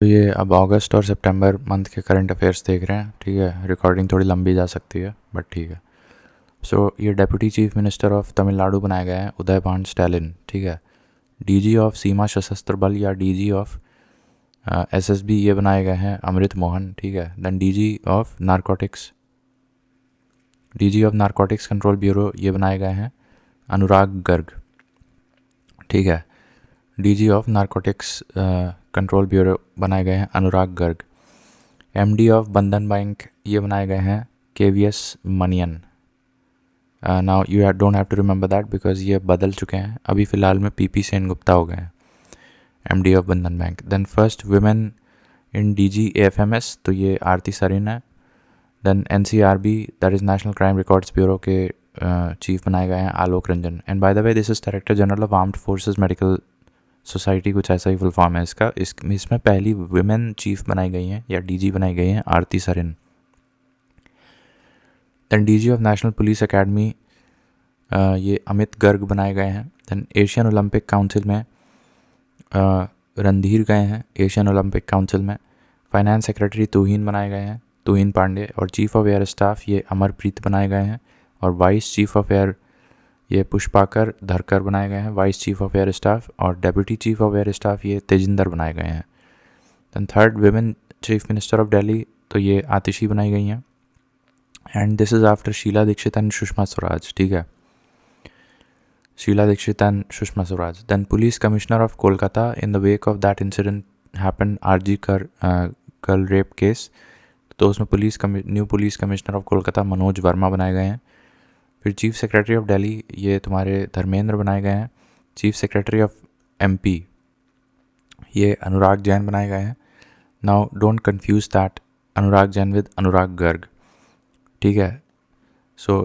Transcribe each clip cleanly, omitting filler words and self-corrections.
तो ये अब अगस्त और सितंबर मंथ के करंट अफेयर्स देख रहे हैं, ठीक है। रिकॉर्डिंग थोड़ी लंबी जा सकती है बट ठीक है। सो ये deputy chief minister of Tamil Nadu बनाए गए हैं उदयभान स्टैलिन, ठीक है। डीजी ऑफ सीमा सशस्त्र बल या डीजी ऑफ एसएसबी ये बनाए गए हैं अमृत मोहन, ठीक है। Then DG of narcotics control bureau ये बनाए गए हैं अनुराग गर्ग, ठीक है। DG of narcotics control bureau बनाए गए हैं Anurag Garg. MD of Bandhan bank ये बनाए गए हैं KVS Manian. Now you don't have to remember that because ये बदल चुके हैं, अभी फ़िलहाल में पीपी सेन गुप्ता हो गए हैं MD of Bandhan bank. Then first women in DG AFMS तो ये आरती सरीन है। Then NCRB that is national crime records bureau के चीफ बनाए गए हैं Alok Ranjan. And by the way this is director general of armed forces medical society, कुछ ऐसा ही full form है इसका। इसमें पहली वुमेन चीफ बनाई गई हैं या डीजी बनाई गई हैं Aarti Sarin. Then DG of national police academy ये अमित गर्ग बनाए गए हैं। देन एशियन ओलंपिक काउंसिल में रणधीर गए हैं एशियन ओलंपिक काउंसिल में। फाइनेंस सेक्रेटरी तुहीन बनाए गए हैं तुहीन पांडे। और चीफ ऑफ एयर स्टाफ ये अमरप्रीत बनाए गए हैं। और वाइस चीफ ऑफ एयर ये पुष्पाकर धरकर बनाए गए हैं vice chief of air staff. और deputy chief of air staff ये तेजिंदर बनाए गए हैं। Then third women chief minister of Delhi तो ये आतिशी बनाई गई हैं। And this is after Sheila Dikshit and Sushma Swaraj, ठीक है। Sheila Dikshit and Sushma Swaraj. Then police commissioner of Kolkata in the wake of that incident happen RG girl rape case, तो उसमें new police commissioner of Kolkata Manoj Verma बनाए गए हैं। फिर चीफ सेक्रेटरी ऑफ दिल्ली ये तुम्हारे धर्मेंद्र बनाए गए हैं। चीफ सेक्रेटरी ऑफ एमपी ये अनुराग जैन बनाए गए हैं। Now don't confuse that Anurag Jain with Anurag Garg, ठीक है। So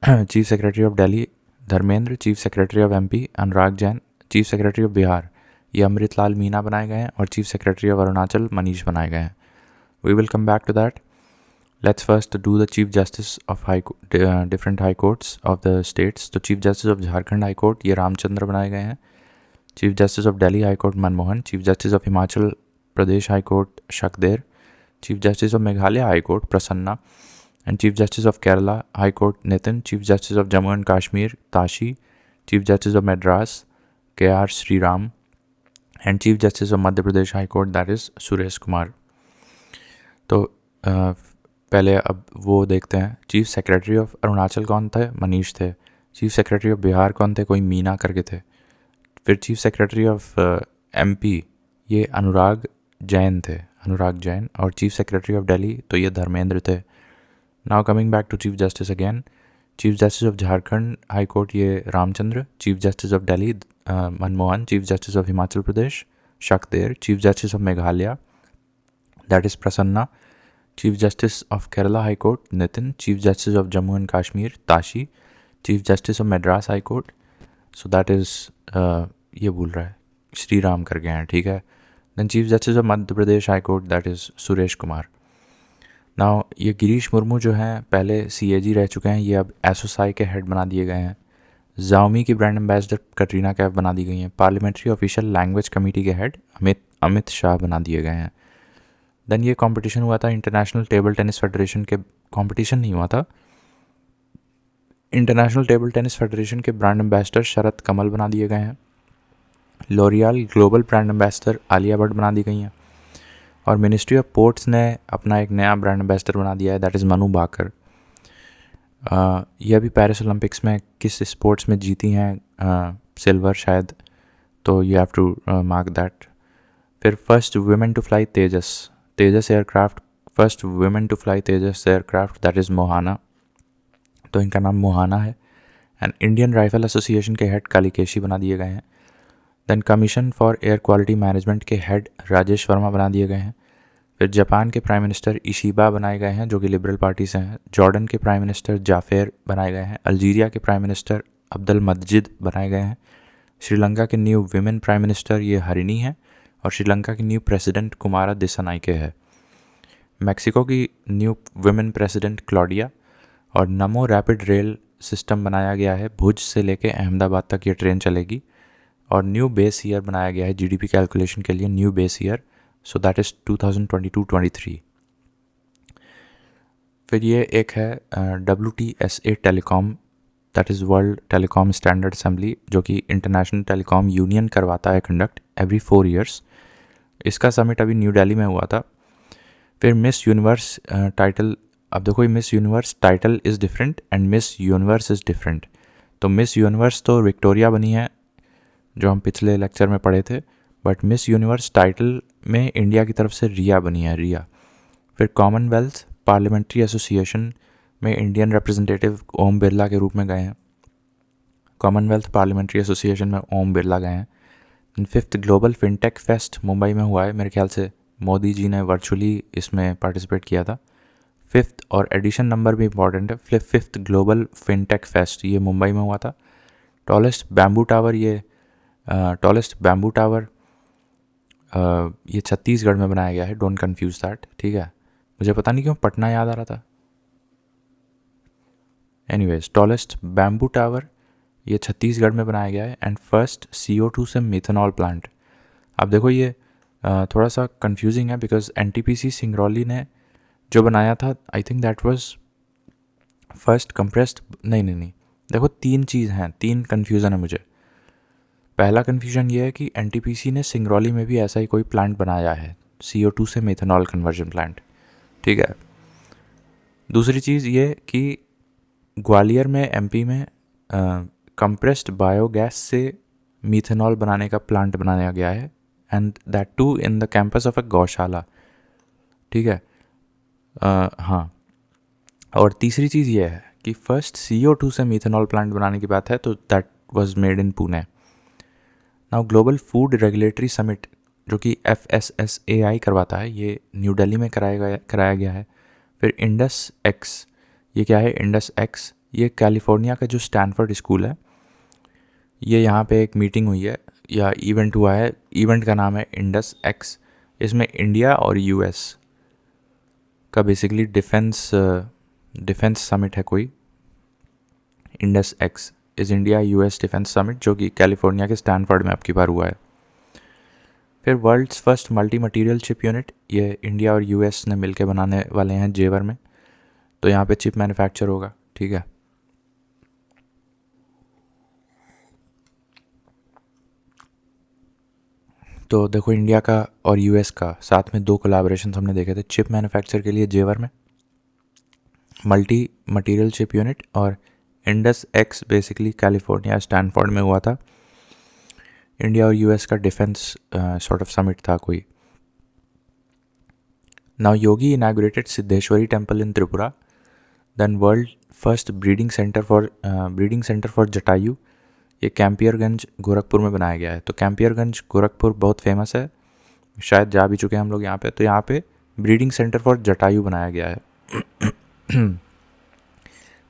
chief secretary of Delhi Dharmendra, chief secretary of MP Anurag Jain, chief secretary of Bihar ये अमृतलाल मीना बनाए गए हैं। और chief secretary of Arunachal Manish बनाए गए हैं। We will come back to that. Let's first do the chief justice of different high courts of the states. तो chief justice of Jharkhand high court ये रामचंद्र बनाए गए हैं। Chief justice of Delhi high court Manmohan. Chief justice of Himachal Pradesh high court Shakdher. Chief justice of Meghalaya high court Prasanna. And chief justice of Kerala high court Nitin. Chief justice of Jammu and Kashmir Tashi. Chief justice of Madras KR Sriram. And chief justice of Madhya Pradesh high court that is Suresh Kumar. तो पहले अब वो देखते हैं chief secretary of Arunachal कौन थे, मनीष थे। Chief secretary of Bihar कौन थे, कोई मीना करके थे। फिर चीफ सेक्रेटरी ऑफ MP ये अनुराग जैन थे, अनुराग जैन। और चीफ सेक्रेटरी ऑफ दिल्ली तो ये धर्मेंद्र थे। Now coming back to chief justice again. Chief justice of Jharkhand high court ये Ramchandra. Chief justice of Delhi Manmohan. Chief justice of Himachal Pradesh Shakdher. Chief justice of Meghalaya that is Prasanna. Chief justice of Kerala high court Nitin. Chief justice of Jammu and Kashmir Tashi. Chief justice of Madras high court so that is ये भूल रहा है श्री राम कर गए हैं, ठीक है। Then chief justice of Madhya Pradesh high court that is Suresh Kumar. Now ये गिरीश मुर्मू जो हैं पहले CAG रह चुके हैं, ये अब SOSI के हेड बना दिए गए हैं। Xiaomi की ब्रांड एम्बेसडर कटरीना कैफ बना दी गई हैं। पार्लियामेंट्री ऑफिशियल लैंग्वेज कमेटी के हेड अमित शाह बना दिए गए हैं। देन ये कंपटीशन हुआ था इंटरनेशनल टेबल टेनिस फेडरेशन के, कंपटीशन नहीं हुआ था, इंटरनेशनल टेबल टेनिस फेडरेशन के ब्रांड एम्बेसडर शरद कमल बना दिए गए हैं। L'Oréal global brand ambassador Alia Bhatt बना दी गई हैं। और मिनिस्ट्री ऑफ पोर्ट्स ने अपना एक नया ब्रांड एम्बेसडर बना दिया है दैट इज़ मनु बाकर। ये अभी पेरिस ओलंपिक्स में किस स्पोर्ट्स में जीती हैं सिल्वर शायद, तो you have to mark that. फिर first women to fly Tejas aircraft, first women to fly Tejas aircraft that is Mohana, तो इनका नाम मोहाना है। एंड इंडियन राइफल एसोसिएशन के हेड कालिकेशी बना दिए गए हैं। Then commission for air quality management के हेड राजेश वर्मा बना दिए गए हैं। फिर जापान के प्राइम मिनिस्टर इशिबा बनाए गए हैं जो कि लिबरल पार्टी से हैं। जॉर्डन के प्राइम मिनिस्टर जाफेर बनाए गए हैं। अल्जीरिया के प्राइम मिनिस्टर अब्दुल मजीद बनाए गए हैं। श्रीलंका के न्यू विमेन प्राइम मिनिस्टर ये हरिनी है। और श्रीलंका की न्यू प्रेसिडेंट कुमारा दिसानाइके है। मैक्सिको की न्यू विमेन प्रेसिडेंट क्लॉडिया। और नमो रैपिड रेल सिस्टम बनाया गया है, भुज से लेके अहमदाबाद तक ये ट्रेन चलेगी। और न्यू बेस ईयर बनाया गया है GDP कैलकुलेशन के लिए, new base year so that is 2022-23। फिर ये एक है WTSA telecom, that is world telecom standard assembly, जो कि इंटरनेशनल टेलीकॉम यूनियन करवाता है कंडक्ट एवरी 4 ईयर्स। इसका समिट अभी न्यू दिल्ली में हुआ था। फिर मिस यूनिवर्स टाइटल, अब देखो ये miss universe title is different and miss universe is different. तो मिस यूनिवर्स तो विक्टोरिया बनी है जो हम पिछले लेक्चर में पढ़े थे, बट मिस यूनिवर्स टाइटल में इंडिया की तरफ से रिया बनी है, रिया। फिर कॉमनवेल्थ पार्लियामेंट्री एसोसिएशन में इंडियन रिप्रेजेंटेटिव ओम बिरला के रूप में गए हैं। कॉमनवेल्थ पार्लियामेंट्री एसोसिएशन में ओम बिरला गए हैं। 5th global fintech fest Mumbai में हुआ है, मेरे ख्याल से मोदी जी ने वर्चुअली इसमें पार्टिसिपेट किया था। 5th और एडिशन नंबर भी इम्पॉर्टेंट है, 5th ग्लोबल फिनटेक फेस्ट ये मुंबई में हुआ था। टॉलेस्ट बैम्बू टावर, ये टॉलेस्ट बैम्बू टावर ये छत्तीसगढ़ में बनाया गया है, डोंट कंफ्यूज दैट, ठीक है। मुझे पता नहीं क्यों पटना याद आ रहा था। एनीवेज, टॉलेस्ट बैम्बू टावर ये छत्तीसगढ़ में बनाया गया है। एंड फर्स्ट CO2 से मिथेनॉल प्लांट। अब देखो ये थोड़ा सा कंफ्यूजिंग है बिकॉज NTPC सिंगरौली ने जो बनाया था, I think that was first compressed, नहीं, देखो 3 चीज़ हैं, 3 कन्फ्यूज़न है मुझे। पहला कन्फ्यूजन ये है कि NTPC ने सिंगरौली में भी ऐसा ही कोई प्लांट बनाया है, CO2 से मिथेनॉल कन्वर्जन प्लांट, ठीक है। दूसरी चीज़ ये कि ग्वालियर में MP में कंप्रेस्ड बायोगैस से मिथेनॉल बनाने का प्लांट बनाया गया है, and that too in the campus of a gaushala, ठीक है। हाँ, और तीसरी चीज़ ये है कि फर्स्ट CO2 से मिथेनॉल प्लांट बनाने की बात है तो that was made in Pune. Now global food regulatory summit जो कि FSSAI करवाता है, ये न्यू दिल्ली में कराया गया है। फिर इंडस एक्स, ये क्या है इंडस एक्स? ये कैलिफोर्निया का जो स्टैनफोर्ड स्कूल है, ये यहाँ पे एक मीटिंग हुई है या इवेंट हुआ है, इवेंट का नाम है इंडस एक्स। इसमें इंडिया और US का बेसिकली डिफेंस समिट है कोई। Indus x is India US defence summit जो कि कैलिफोर्निया के स्टैनफोर्ड में आपकी बार हुआ है। फिर world's first multi material chip unit, ये इंडिया और US ने मिलकर बनाने वाले हैं जेवर में, तो यहाँ पे चिप मैन्युफैक्चर होगा, ठीक है। तो देखो इंडिया का और US का साथ में 2 कोलैबोरेशन हमने देखे थे चिप मैन्युफैक्चर के लिए जेवर में, मल्टी मटीरियल चिप यूनिट, और Indus x basically California Stanford में हुआ था। इंडिया और US का डिफेंस सॉर्ट ऑफ समिट था कोई। Now Yogi inaugurated Siddheshwari temple in Tripura, then world first breeding centre for Jatayu, ये कैंपियरगंज गोरखपुर में बनाया गया है। तो कैंपियरगंज गोरखपुर बहुत फेमस है, शायद जा भी चुके हैं हम लोग यहाँ पे। तो यहाँ पे ब्रीडिंग सेंटर फॉर जटायु बनाया गया है।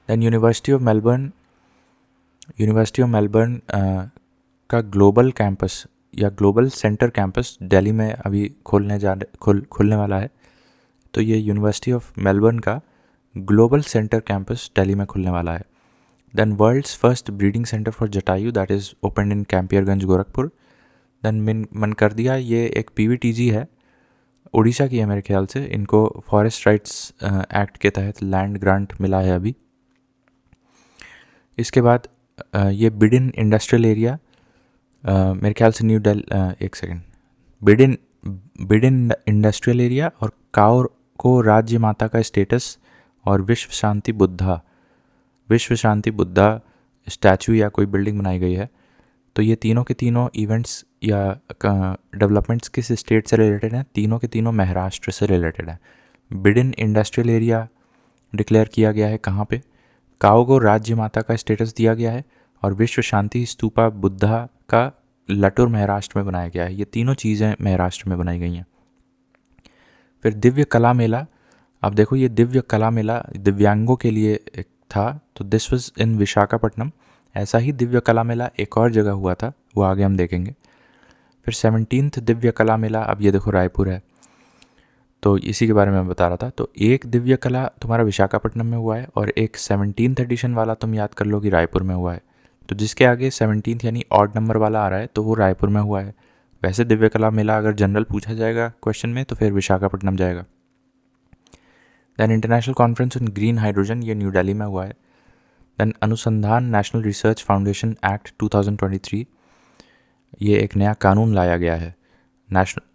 देन यूनिवर्सिटी ऑफ मेलबर्न का ग्लोबल कैंपस या ग्लोबल सेंटर कैंपस दिल्ली में अभी खुलने वाला है। तो ये यूनिवर्सिटी ऑफ मेलबर्न का ग्लोबल सेंटर कैंपस दिल्ली में खुलने वाला है। Then world's first breeding centre for Jatayu that is open in Campierganj Gorakhpur. Then Mankardia, ये एक PVTG है, उड़ीसा की है मेरे ख्याल से। इनको फॉरेस्ट राइट्स एक्ट के तहत लैंड ग्रांट मिला है अभी। इसके बाद ये बिडिन इंडस्ट्रियल एरिया, मेरे ख्याल से न्यू दिल्ली, एक सेकेंड, बिडिन इंडस्ट्रियल एरिया और काउर को राज्य माता का स्टेटस और विश्व शांति बुद्धा स्टैचू या कोई बिल्डिंग बनाई गई है। तो ये तीनों के तीनों इवेंट्स या डेवलपमेंट्स किस स्टेट से रिलेटेड हैं? तीनों के तीनों महाराष्ट्र से रिलेटेड हैं। बिडिन इंडस्ट्रियल एरिया डिक्लेयर किया गया है कहाँ पे? काओ को राज्य माता का स्टेटस दिया गया है, और विश्व शांति स्तूपा बुद्धा का लटुर महाराष्ट्र में बनाया गया है। ये तीनों चीज़ें महाराष्ट्र में बनाई गई हैं। फिर दिव्य कला मेला, अब देखो ये दिव्य कला मेला दिव्यांगों के लिए एक था, तो दिस वाज इन विशाखापट्टनम। ऐसा ही दिव्य कला मेला एक और जगह हुआ था, वो आगे हम देखेंगे। फिर 17th दिव्य कला मेला, अब ये देखो रायपुर है, तो इसी के बारे में मैं बता रहा था। तो एक दिव्य कला तुम्हारा विशाखापट्टनम में हुआ है और एक 17th एडिशन वाला तुम याद कर लो कि रायपुर में हुआ है। तो जिसके आगे 17th यानी ऑड नंबर वाला आ रहा है तो वो रायपुर में हुआ है। वैसे दिव्य कला मेला अगर जनरल पूछा जाएगा क्वेश्चन में तो फिर विशाखापट्टनम जाएगा। Then international conference on green hydrogen, ये न्यू दिल्ली में हुआ है। देन अनुसंधान नेशनल रिसर्च फाउंडेशन एक्ट 2023, ये एक नया कानून लाया गया है।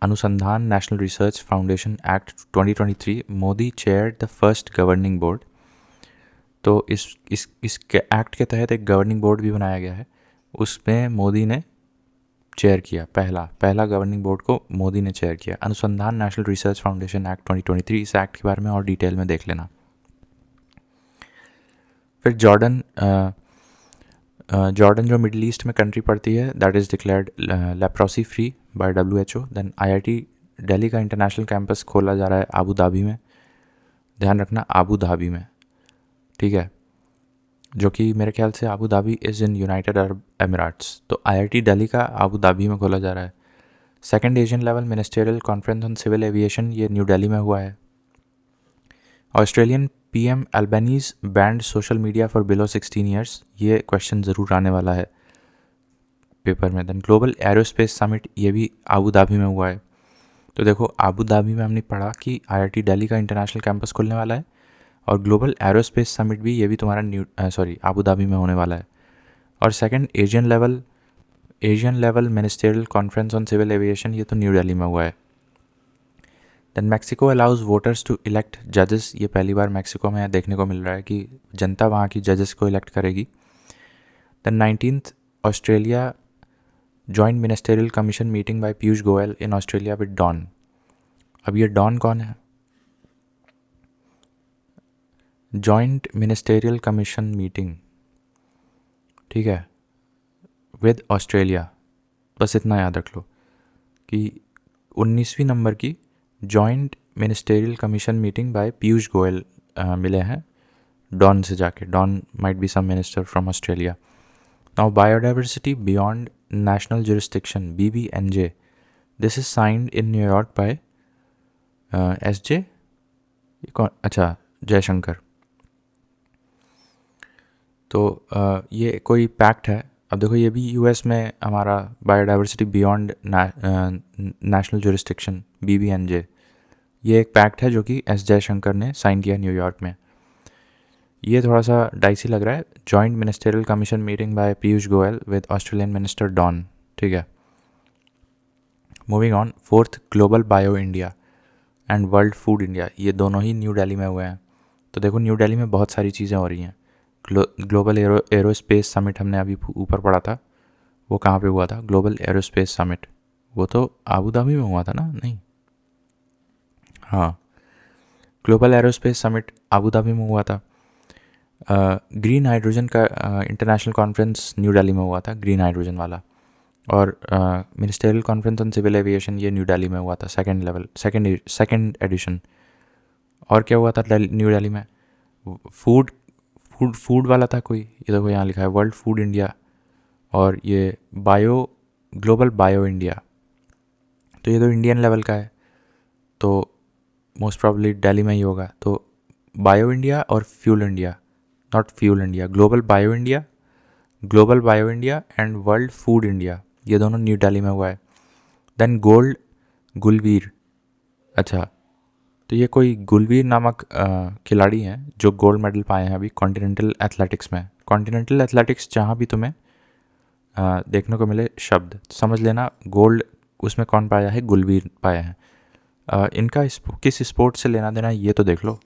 अनुसंधान national research foundation act 2023, Modi chair the first governing board. तो इस एक्ट के तहत एक गवर्निंग बोर्ड भी बनाया गया है, उसमें मोदी ने चेयर किया, पहला गवर्निंग बोर्ड को मोदी ने चेयर किया। अनुसंधान नेशनल रिसर्च फाउंडेशन एक्ट 2023, इस एक्ट के बारे में और डिटेल में देख लेना। फिर जॉर्डन जो मिडिल ईस्ट में कंट्री पड़ती है, that is declared leprosy free by WHO। Then IIT Delhi का इंटरनेशनल कैंपस खोला जा रहा है आबू धाबी में, ध्यान रखना आबू धाबी में, ठीक है, जो कि मेरे ख्याल से Abu Dhabi is in United Arab Emirates. तो IIT दिल्ली का आबू धाबी में खोला जा रहा है। Second Asian level ministerial conference on civil aviation, ये न्यू दिल्ली में हुआ है। Australian PM Albanese bans social media for below 16 years, ये क्वेश्चन ज़रूर आने वाला है पेपर में। देन ग्लोबल एरोस्पेस समिट, ये भी आबू धाबी में हुआ है। तो देखो आबू धाबी में हमने पढ़ा कि IIT दिल्ली का इंटरनेशनल कैंपस खुलने वाला है, और ग्लोबल एरोस्पेस समिट भी, ये भी तुम्हारा आबू धाबी में होने वाला है। और second Asian level ministerial conference on civil aviation, ये तो न्यू दिल्ली में हुआ है। Then Mexico allows voters to elect जजेस, ये पहली बार मैक्सिको में देखने को मिल रहा है कि जनता वहाँ की जजेस को इलेक्ट करेगी। Then 19th Australia joint ministerial commission meeting by Piyush Goyal in Australia with Don. अब ये डॉन कौन है? जॉइंट मिनिस्टेरियल कमीशन मीटिंग, ठीक है, विद ऑस्ट्रेलिया, बस इतना याद रख लो कि 19वीं नंबर की joint ministerial commission meeting by Piyush Goyal मिले हैं डॉन से जाके। Don might be some minister from Australia. Now biodiversity beyond national jurisdiction BBNJ, this is signed in New York by SJ, अच्छा, जयशंकर। तो ये कोई पैक्ट है। अब देखो ये भी US में हमारा biodiversity beyond national jurisdiction BBNJ, ये एक पैक्ट है जो कि S जयशंकर ने साइन किया न्यूयॉर्क में। ये थोड़ा सा डाइसी लग रहा है। Joint ministerial commission meeting by Piyush Goyal with Australian minister Don, ठीक है। Moving on, fourth global bio India and world food India, ये दोनों ही न्यू दिल्ली में हुए हैं। तो देखो न्यू दिल्ली में बहुत सारी चीज़ें हो रही हैं। ग्लोबल एरोस्पेस समिट हमने अभी ऊपर पढ़ा था, वो कहाँ पे हुआ था? ग्लोबल एरोस्पेस समिट, वो तो आबू धाबी में हुआ था ना? नहीं, हाँ, global aerospace summit Abu Dhabi में हुआ था। ग्रीन हाइड्रोजन का इंटरनेशनल कॉन्फ्रेंस न्यू दिल्ली में हुआ था, ग्रीन हाइड्रोजन वाला। और ministerial conference on civil aviation, ये न्यू दिल्ली में हुआ था, सेकेंड एडिशन। और क्या हुआ था न्यू दिल्ली में? फूड वाला था कोई, ये देखो यहाँ लिखा है वर्ल्ड फूड इंडिया, और ये ग्लोबल बायो इंडिया, तो ये तो इंडियन लेवल का है, तो मोस्ट प्रॉब्ली दिल्ली में ही होगा। तो बायो इंडिया और fuel India, not fuel India, global bio India and world food India, ये दोनों न्यू दिल्ली में हुआ है। देन गुलवीर, अच्छा, तो ये कोई गुलवीर नामक खिलाड़ी हैं जो गोल्ड मेडल पाए हैं अभी कॉन्टिनेंटल एथलेटिक्स में। कॉन्टिनेंटल एथलेटिक्स जहाँ भी तुम्हें देखने को मिले शब्द समझ लेना, गोल्ड उसमें कौन पाया है? गुलवीर पाया है। इनका किस स्पोर्ट से लेना देना ये तो देख लो।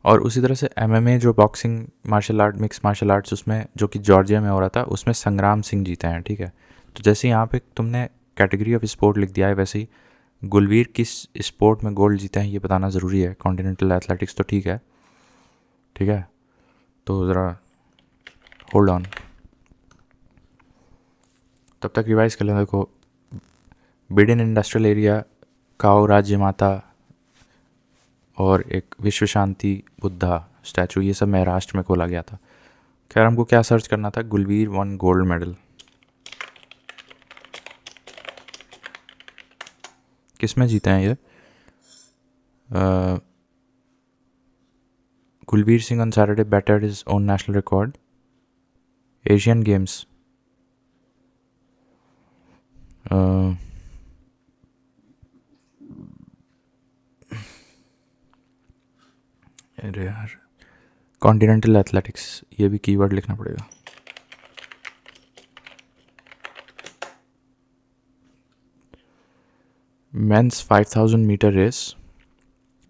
और उसी तरह से MMA जो boxing martial art, mix martial arts, उसमें जो कि जॉर्जिया में हो रहा था, उसमें संग्राम सिंह जीते हैं, ठीक है। तो जैसे यहाँ पे तुमने कैटेगरी ऑफ स्पोर्ट लिख दिया है, वैसे ही गुलवीर किस स्पोर्ट में गोल्ड जीते हैं ये बताना ज़रूरी है। कॉन्टिनेंटल एथलेटिक्स तो ठीक है, तो ज़रा होल्ड ऑन, तब तक रिवाइज कर लें। देखो, बिडेन इंडस्ट्रियल एरिया, काओ राज्य माता, और एक विश्व शांति बुद्धा स्टैचू, ये सब महाराष्ट्र में खोला गया था। खैर हमको क्या सर्च करना था? गुलवीर वन गोल्ड मेडल, किस में जीते हैं ये? Gulveer Singh on Saturday battered his own national record, Asian Games, अरे यार, कॉन्टिनेंटल एथलेटिक्स, ये भी कीवर्ड लिखना पड़ेगा। Men's 5000 metre race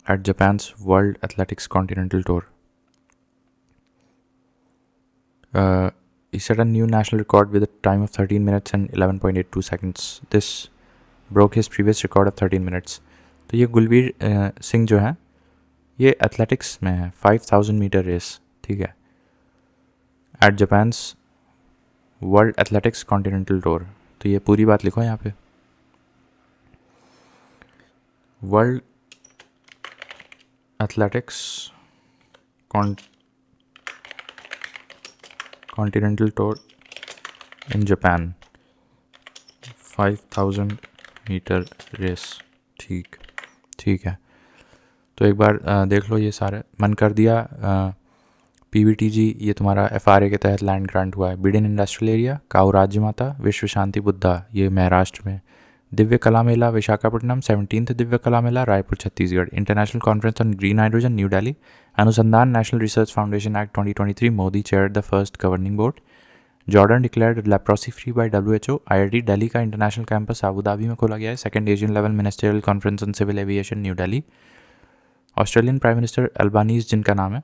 at Japan's World Athletics Continental Tour. He set a new national record with a time of 13 minutes and 11.82 seconds. This broke his previous record of 13 minutes. तो ये गुलवीर सिंह जो है ये athletics में है, 5000 metre race, ठीक है, at Japan's world athletics continental tour. तो ये पूरी बात लिखो यहाँ पे, world athletics continental tour in Japan 5000 metre race. ठीक है। तो एक बार देख लो, ये सारे मन कर दिया। PVTG ये तुम्हारा FRA के तहत लैंड ग्रांट हुआ है। बिडेन इंडस्ट्रियल एरिया, काऊ राज्य माता, विश्व शांति बुद्धा ये महाराष्ट्र में, दिव्य कला मेला Visakhapatnam, 17th Divya Kala Mela Raipur Chhattisgarh, international conference on green hydrogen New Delhi, Anusandhan national research foundation act 2023 Modi chaired the first governing board, Jordan declared leprosy free by WHO, IIT Delhi का इंटरनेशनल कैंपस आबू धाबी में खोला गया है, second Asian level ministerial conference on civil aviation New Delhi, Australian prime minister Albanese जिनका नाम है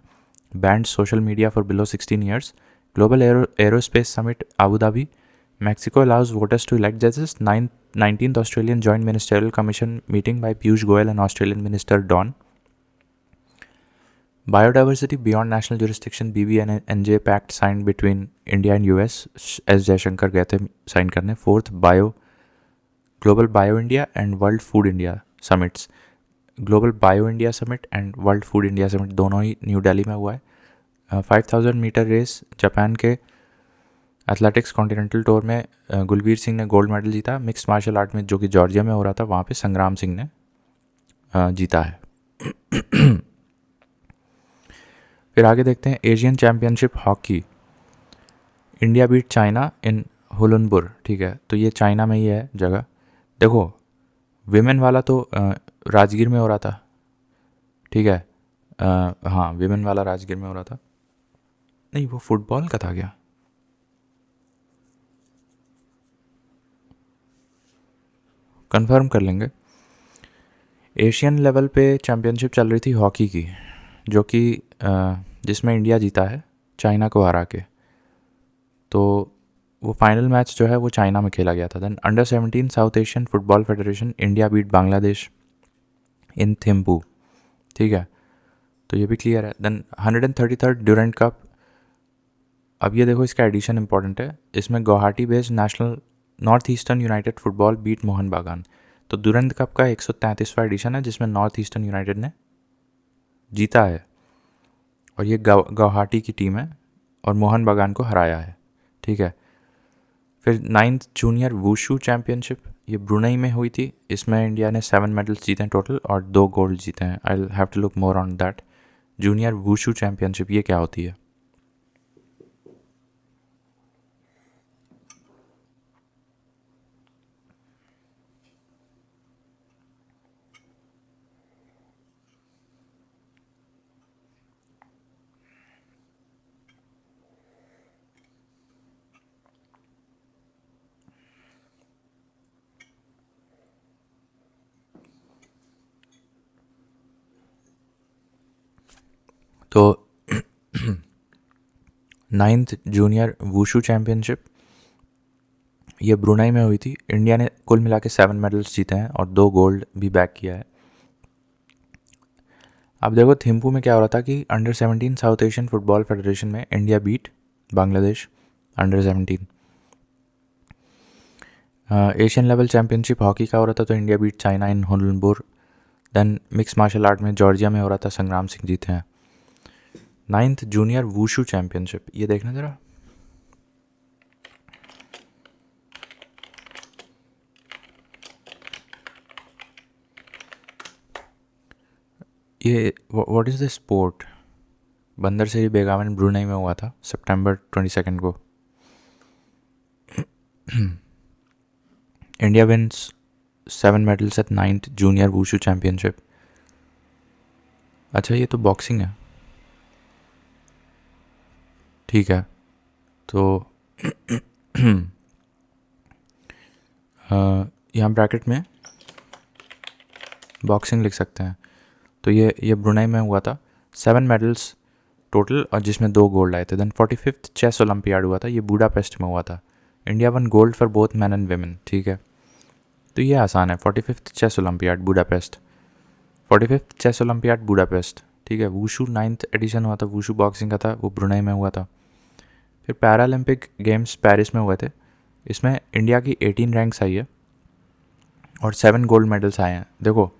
banned social media for below 16 years, global aerospace summit Abu Dhabi, Mexico allows voters to elect judges, 19th Australian Joint Ministerial Commission meeting by Piyush Goyal and Australian Minister Don, Biodiversity Beyond National Jurisdiction BBNJ Pact signed between India and US, S Jaishankar गए थे sign करने, 4th Global Bio India and World Food India Summits, Global Bio India Summit and World Food India Summit दोनों ही new Delhi में हुआ है। 5000 metre race Japan के athletics continental tour में गुलवीर सिंह ने गोल्ड मेडल जीता। मिक्स्ड मार्शल आर्ट में जो कि जॉर्जिया में हो रहा था, वहाँ पे संग्राम सिंह ने जीता है। फिर आगे देखते हैं Asian championship hockey, India beat China in Hulunbuir, ठीक है, तो ये चाइना में ही है जगह। देखो विमेन वाला तो राजगीर में हो रहा था, ठीक है, हाँ विमेन वाला राजगीर में हो रहा था, नहीं वो फुटबॉल का था क्या, कंफर्म कर लेंगे। एशियन लेवल पे चैम्पियनशिप चल रही थी हॉकी की, जो कि जिसमें इंडिया जीता है चाइना को हरा के। तो वो फाइनल मैच जो है वो चाइना में खेला गया था। Then under 17 south Asian football federation, India beat Bangladesh in Thimphu, ठीक है, तो ये भी क्लियर है। देन 133rd ड्यूरेंट कप, अब ये देखो इसका एडिशन इंपॉर्टेंट है, इसमें Guwahati based national north eastern united football beat Mohun Bagan. तो दुरंत कप का 133वां एडिशन है जिसमें नॉर्थ ईस्टर्न यूनाइटेड ने जीता है और ये गुवाहाटी की टीम है और मोहन बागान को हराया है, ठीक है। फिर 9th जूनियर वुशु चैम्पियनशिप, ये ब्रुनई में हुई थी, इसमें इंडिया ने 7 मेडल्स जीते हैं टोटल और 2 गोल्ड जीते हैं। I have to look more on that. Junior wushu championship ये क्या होती है? तो 9th जूनियर वुशु चैम्पियनशिप ये ब्रुनई में हुई थी। इंडिया ने कुल मिला के 7 मेडल्स जीते हैं और 2 गोल्ड भी बैक किया है। अब देखो थिम्पू में क्या हो रहा था कि under 17 south Asian football federation में India beat Bangladesh under 17। Asian level championship hockey का हो रहा था तो India beat China in Hulunbuir. Then mix martial art में जॉर्जिया में हो रहा था, संग्राम सिंह जीते हैं। 9th जूनियर वुशु चैम्पियनशिप, ये देखना ज़रा, ये व्हाट इज़ द स्पोर्ट? बंदर सेरी बेगावन ब्रुनई में हुआ था सितंबर 22 को। India wins 7 medals at 9th junior wushu championship. अच्छा, ये तो बॉक्सिंग है, ठीक है। तो यहाँ ब्रैकेट में बॉक्सिंग लिख सकते हैं। तो ये ब्रुनेई में हुआ था, 7 मेडल्स टोटल, और जिसमें 2 गोल्ड आए थे। देन 45th चेस ओलंपियाड हुआ था, ये बुडापेस्ट में हुआ था। India won gold for both man and women, ठीक है। तो ये आसान है, 45th chess olympiad Budapest, 45th chess olympiad Budapest, ठीक है। वुशु 9th एडिशन हुआ था, वुशु बॉक्सिंग का था, वो ब्रुनेई में हुआ था। फिर पैरालंपिक गेम्स पेरिस में हुए थे, इसमें इंडिया की 18 रैंक्स आई है और 7 गोल्ड मेडल्स आए हैं। देखो,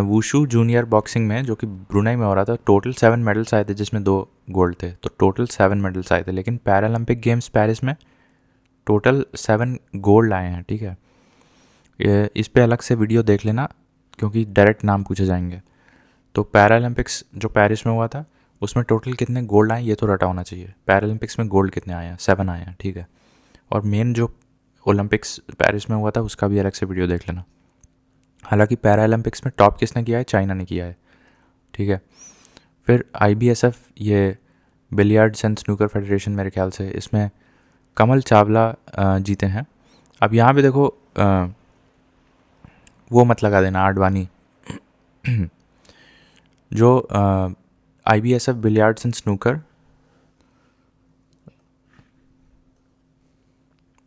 वुशु जूनियर बॉक्सिंग में, जो कि ब्रुनेई में हो रहा था, टोटल 7 मेडल्स आए थे, जिसमें 2 गोल्ड थे, तो टोटल 7 मेडल्स आए थे। लेकिन पैरालंपिक गेम्स पेरिस में टोटल 7 गोल्ड आए हैं, ठीक है। इस पे अलग से वीडियो देख लेना, क्योंकि डायरेक्ट नाम पूछे जाएंगे। तो पैरालंपिक्स जो पेरिस में हुआ था, उसमें टोटल कितने गोल्ड आए ये तो रटा होना चाहिए। पैरालंपिक्स में गोल्ड कितने आए हैं? 7 आए हैं, ठीक है। और मेन जो ओलंपिक्स पेरिस में हुआ था, उसका भी अलग से वीडियो देख लेना। हालांकि पैरालंपिक्स में टॉप किसने किया है? चाइना ने किया है, ठीक है। फिर IBSF, ये बिलियर्ड्स एंड स्नूकर फेडरेशन, मेरे ख्याल से इसमें कमल चावला जीते हैं। अब यहाँ पे देखो, वो मत लगा देना आडवाणी। जो IBSF बिलियर्ड्स एंड स्नूकर,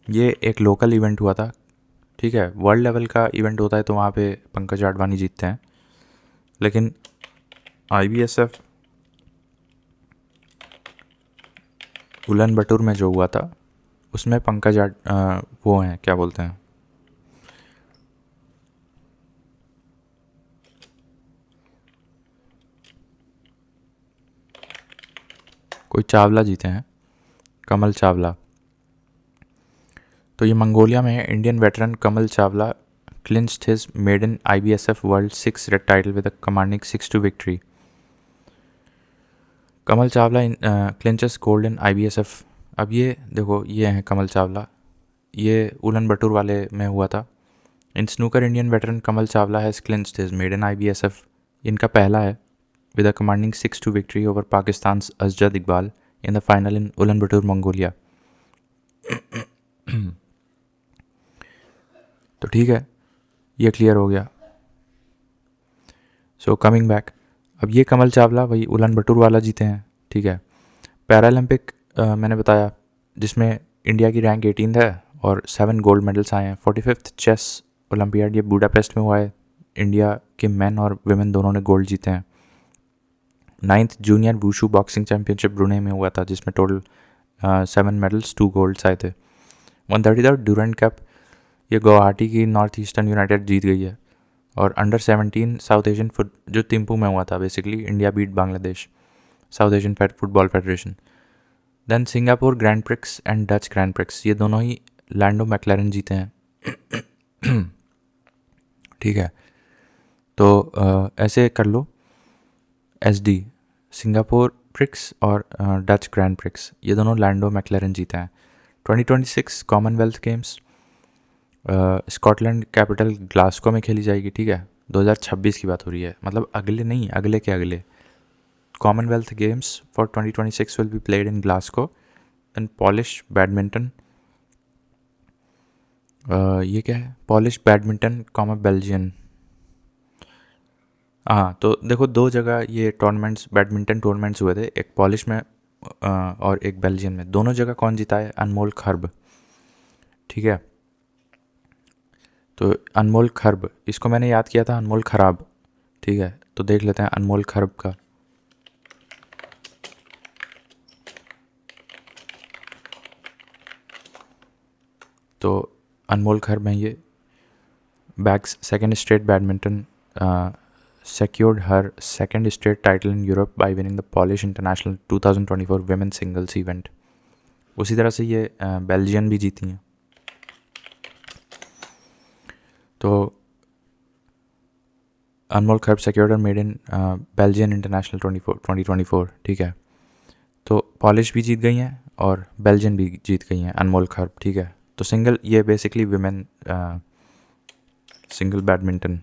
ये एक लोकल इवेंट हुआ था, ठीक है। वर्ल्ड लेवल का इवेंट होता है तो वहाँ पे पंकज आडवाणी जीतते हैं। लेकिन IBSF उलन बटूर में जो हुआ था, उसमें पंकज वो हैं, क्या बोलते हैं, कोई चावला जीते हैं, कमल चावला। तो ये मंगोलिया में है। Indian veteran Kamal Chawla clinched his maiden IBSF World 6 red title with a commanding 6-2 victory. Kamal Chawla clinches gold in IBSF। अब ये देखो, ये हैं कमल चावला, ये उलन बटूर वाले में हुआ था। In snooker Indian veteran Kamal Chawla has clinched his maiden IBSF, इनका पहला है, with a commanding 6-2 victory over Pakistan Asjad Iqbal in the final in Ulaanbaatar Mongolia. तो ठीक है, ये क्लियर हो गया। सो कमिंग बैक, अब ये कमल चावला वही उलन बटूर वाला जीते हैं, ठीक है। पैरालंपिक मैंने बताया, जिसमें इंडिया की रैंक 18 है और 7 गोल्ड मेडल्स आए हैं। 45th चेस ओलंपियाड, ये बुडापेस्ट में हुआ है। इंडिया के मेन और वुमेन दोनों ने गोल्ड जीते हैं। 9th junior wushu boxing championship Brunei में हुआ था, जिसमें टोटल 7 मेडल्स 2 गोल्ड्स आए थे। 133 ड्यूरेंट कप, ये गुवाहाटी की नॉर्थ ईस्टर्न यूनाइटेड जीत गई है। और अंडर 17 साउथ एशियन जो थिम्पू में हुआ था, basically India beat Bangladesh, south Asian football federation. Then Singapore Grand Prix and Dutch Grand Prix, ये दोनों ही लैंडो मैक्लैरन जीते हैं, ठीक है। तो ऐसे कर लो, SD सिंगापुर प्रिक्स और डच ग्रैंड प्रिक्स, ये दोनों लैंडो मैक्लैरन जीते हैं। 2026 Commonwealth games Scotland capital Glasgow में खेली जाएगी, ठीक है। 2026 की बात हो रही है, मतलब अगले नहीं, अगले के अगले। Commonwealth games for 2026 will be played in Glasgow. And polish badminton, ये क्या है? Polish badminton comma Belgian. हाँ, तो देखो, 2 जगह ये टूर्नामेंट्स, बैडमिंटन टूर्नामेंट्स हुए थे, एक पॉलिश में और एक बेल्जियन में। दोनों जगह कौन जीता है? अनमोल खर्ब, ठीक है। तो अनमोल खर्ब, इसको मैंने याद किया था अनमोल खराब, ठीक है। तो देख लेते हैं अनमोल खर्ब का। तो अनमोल खर्ब हैं ये। Bags second straight badminton, secured her second straight title in Europe by winning the Polish International 2024 Women's Singles event. उसी तरह से ये बेल्जियन भी जीती हैं। तो अनमोल Kharb secured her maiden Belgian International 2024, ठीक है। तो पॉलिश भी जीत गई हैं और बेल्जियन भी जीत गई हैं अनमोल खर्ब, ठीक है। तो सिंगल ये बेसिकली विमेन सिंगल बैडमिंटन।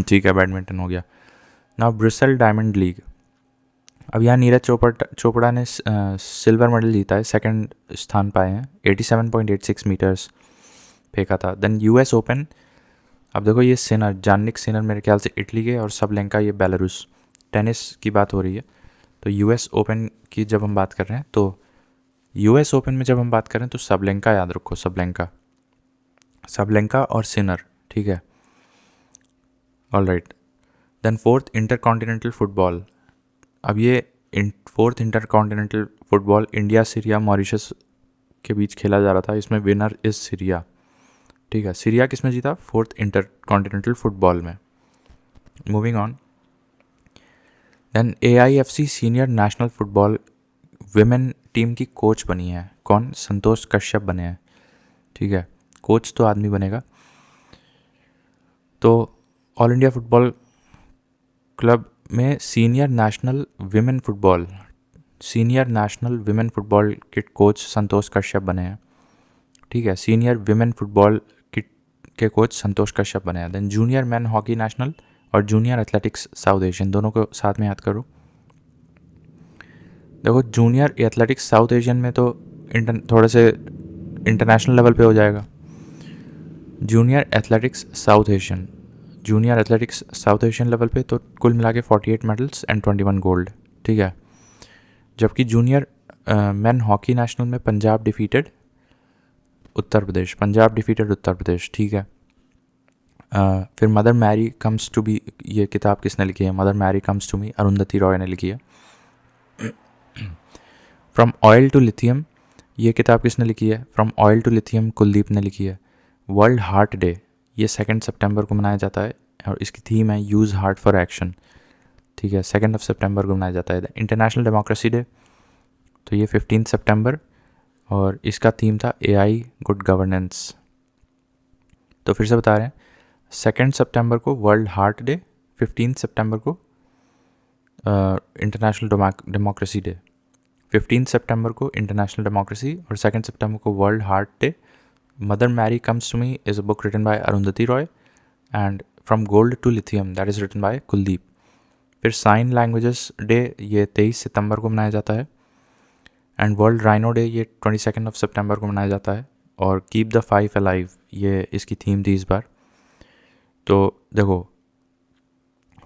ठीक है, बैडमिंटन हो गया। Now Brussels diamond league. अब यहाँ नीरज चोपड़ा ने सिल्वर मेडल जीता है, सेकंड स्थान पाए हैं, 87.86 मीटर्स फेंका था। Then US Open. अब देखो ये सिनर, जानिक सिनर मेरे ख्याल से इटली के, और सबलेंका ये बेलारूस। टेनिस की बात हो रही है, तो यूएस ओपन की जब हम बात कर रहे हैं, तो यूएस ओपन में जब हम बात करें तो सबलेंका याद रखो, सबलेंका और सिनर, ठीक है। All right. Then fourth intercontinental football. अब ये fourth intercontinental football India, Syria, Mauritius के बीच खेला जा रहा था। इसमें विनर इज सीरिया, ठीक है। सीरिया किस में जीता? फोर्थ इंटरकॉन्टिनेंटल फुटबॉल में। Moving on. Then AIFC senior national football women team की कोच बनी है कौन? संतोष कश्यप बने हैं, ठीक है। कोच तो आदमी बनेगा। तो ऑल इंडिया फुटबॉल क्लब में सीनियर नेशनल विमेन फुटबॉल के कोच संतोष कश्यप बने हैं, ठीक है। सीनियर विमेन फुटबॉल के कोच संतोष कश्यप बने हैं। Then junior man hockey national और जूनियर एथलेटिक्स साउथ एशियन, दोनों को साथ में याद करो। देखो जूनियर एथलेटिक्स साउथ एशियन में तो थोड़े से इंटरनेशनल लेवल पे हो जाएगा। Junior athletics south Asian level पे तो कुल मिला के 48 मेडल्स एंड 21 गोल्ड, ठीक है। जबकि जूनियर मैन हॉकी नेशनल में पंजाब डिफीटेड उत्तर प्रदेश, ठीक है। फिर Mother Mary comes to be, ये किताब किसने लिखी है? Mother Mary comes to me, Arundhati Roy ने लिखी है। फ्रॉम ऑयल टू लिथियम, ये किताब किसने लिखी है? From oil to lithium Kuldeep ने लिखी है। वर्ल्ड हार्ट डे, ये 2 सितंबर को मनाया जाता है, और इसकी थीम है यूज़ हार्ट फॉर एक्शन, ठीक है। 2 सितंबर को मनाया जाता है। इंटरनेशनल डेमोक्रेसी डे, तो ये 15 सितंबर, और इसका थीम था AI गुड गवर्नेंस। तो फिर से बता रहे हैं, 2 सितंबर को वर्ल्ड हार्ट डे, 15 सितंबर को इंटरनेशनल डेमोक्रेसी डे, 15 सितंबर को इंटरनेशनल डेमोक्रेसी और 2 सितंबर को world heart day. Mother Mary comes to me is a book written by Arundhati Roy, and from gold to lithium that is written by Kuldeep. फिर साइन लैंग्वेजेस डे, ये 23 सितंबर को मनाया जाता है। एंड वर्ल्ड राइनो डे, ये 22 सितंबर को मनाया जाता है। और कीप द फाइव अलाइव, ये इसकी थीम थी इस बार। तो देखो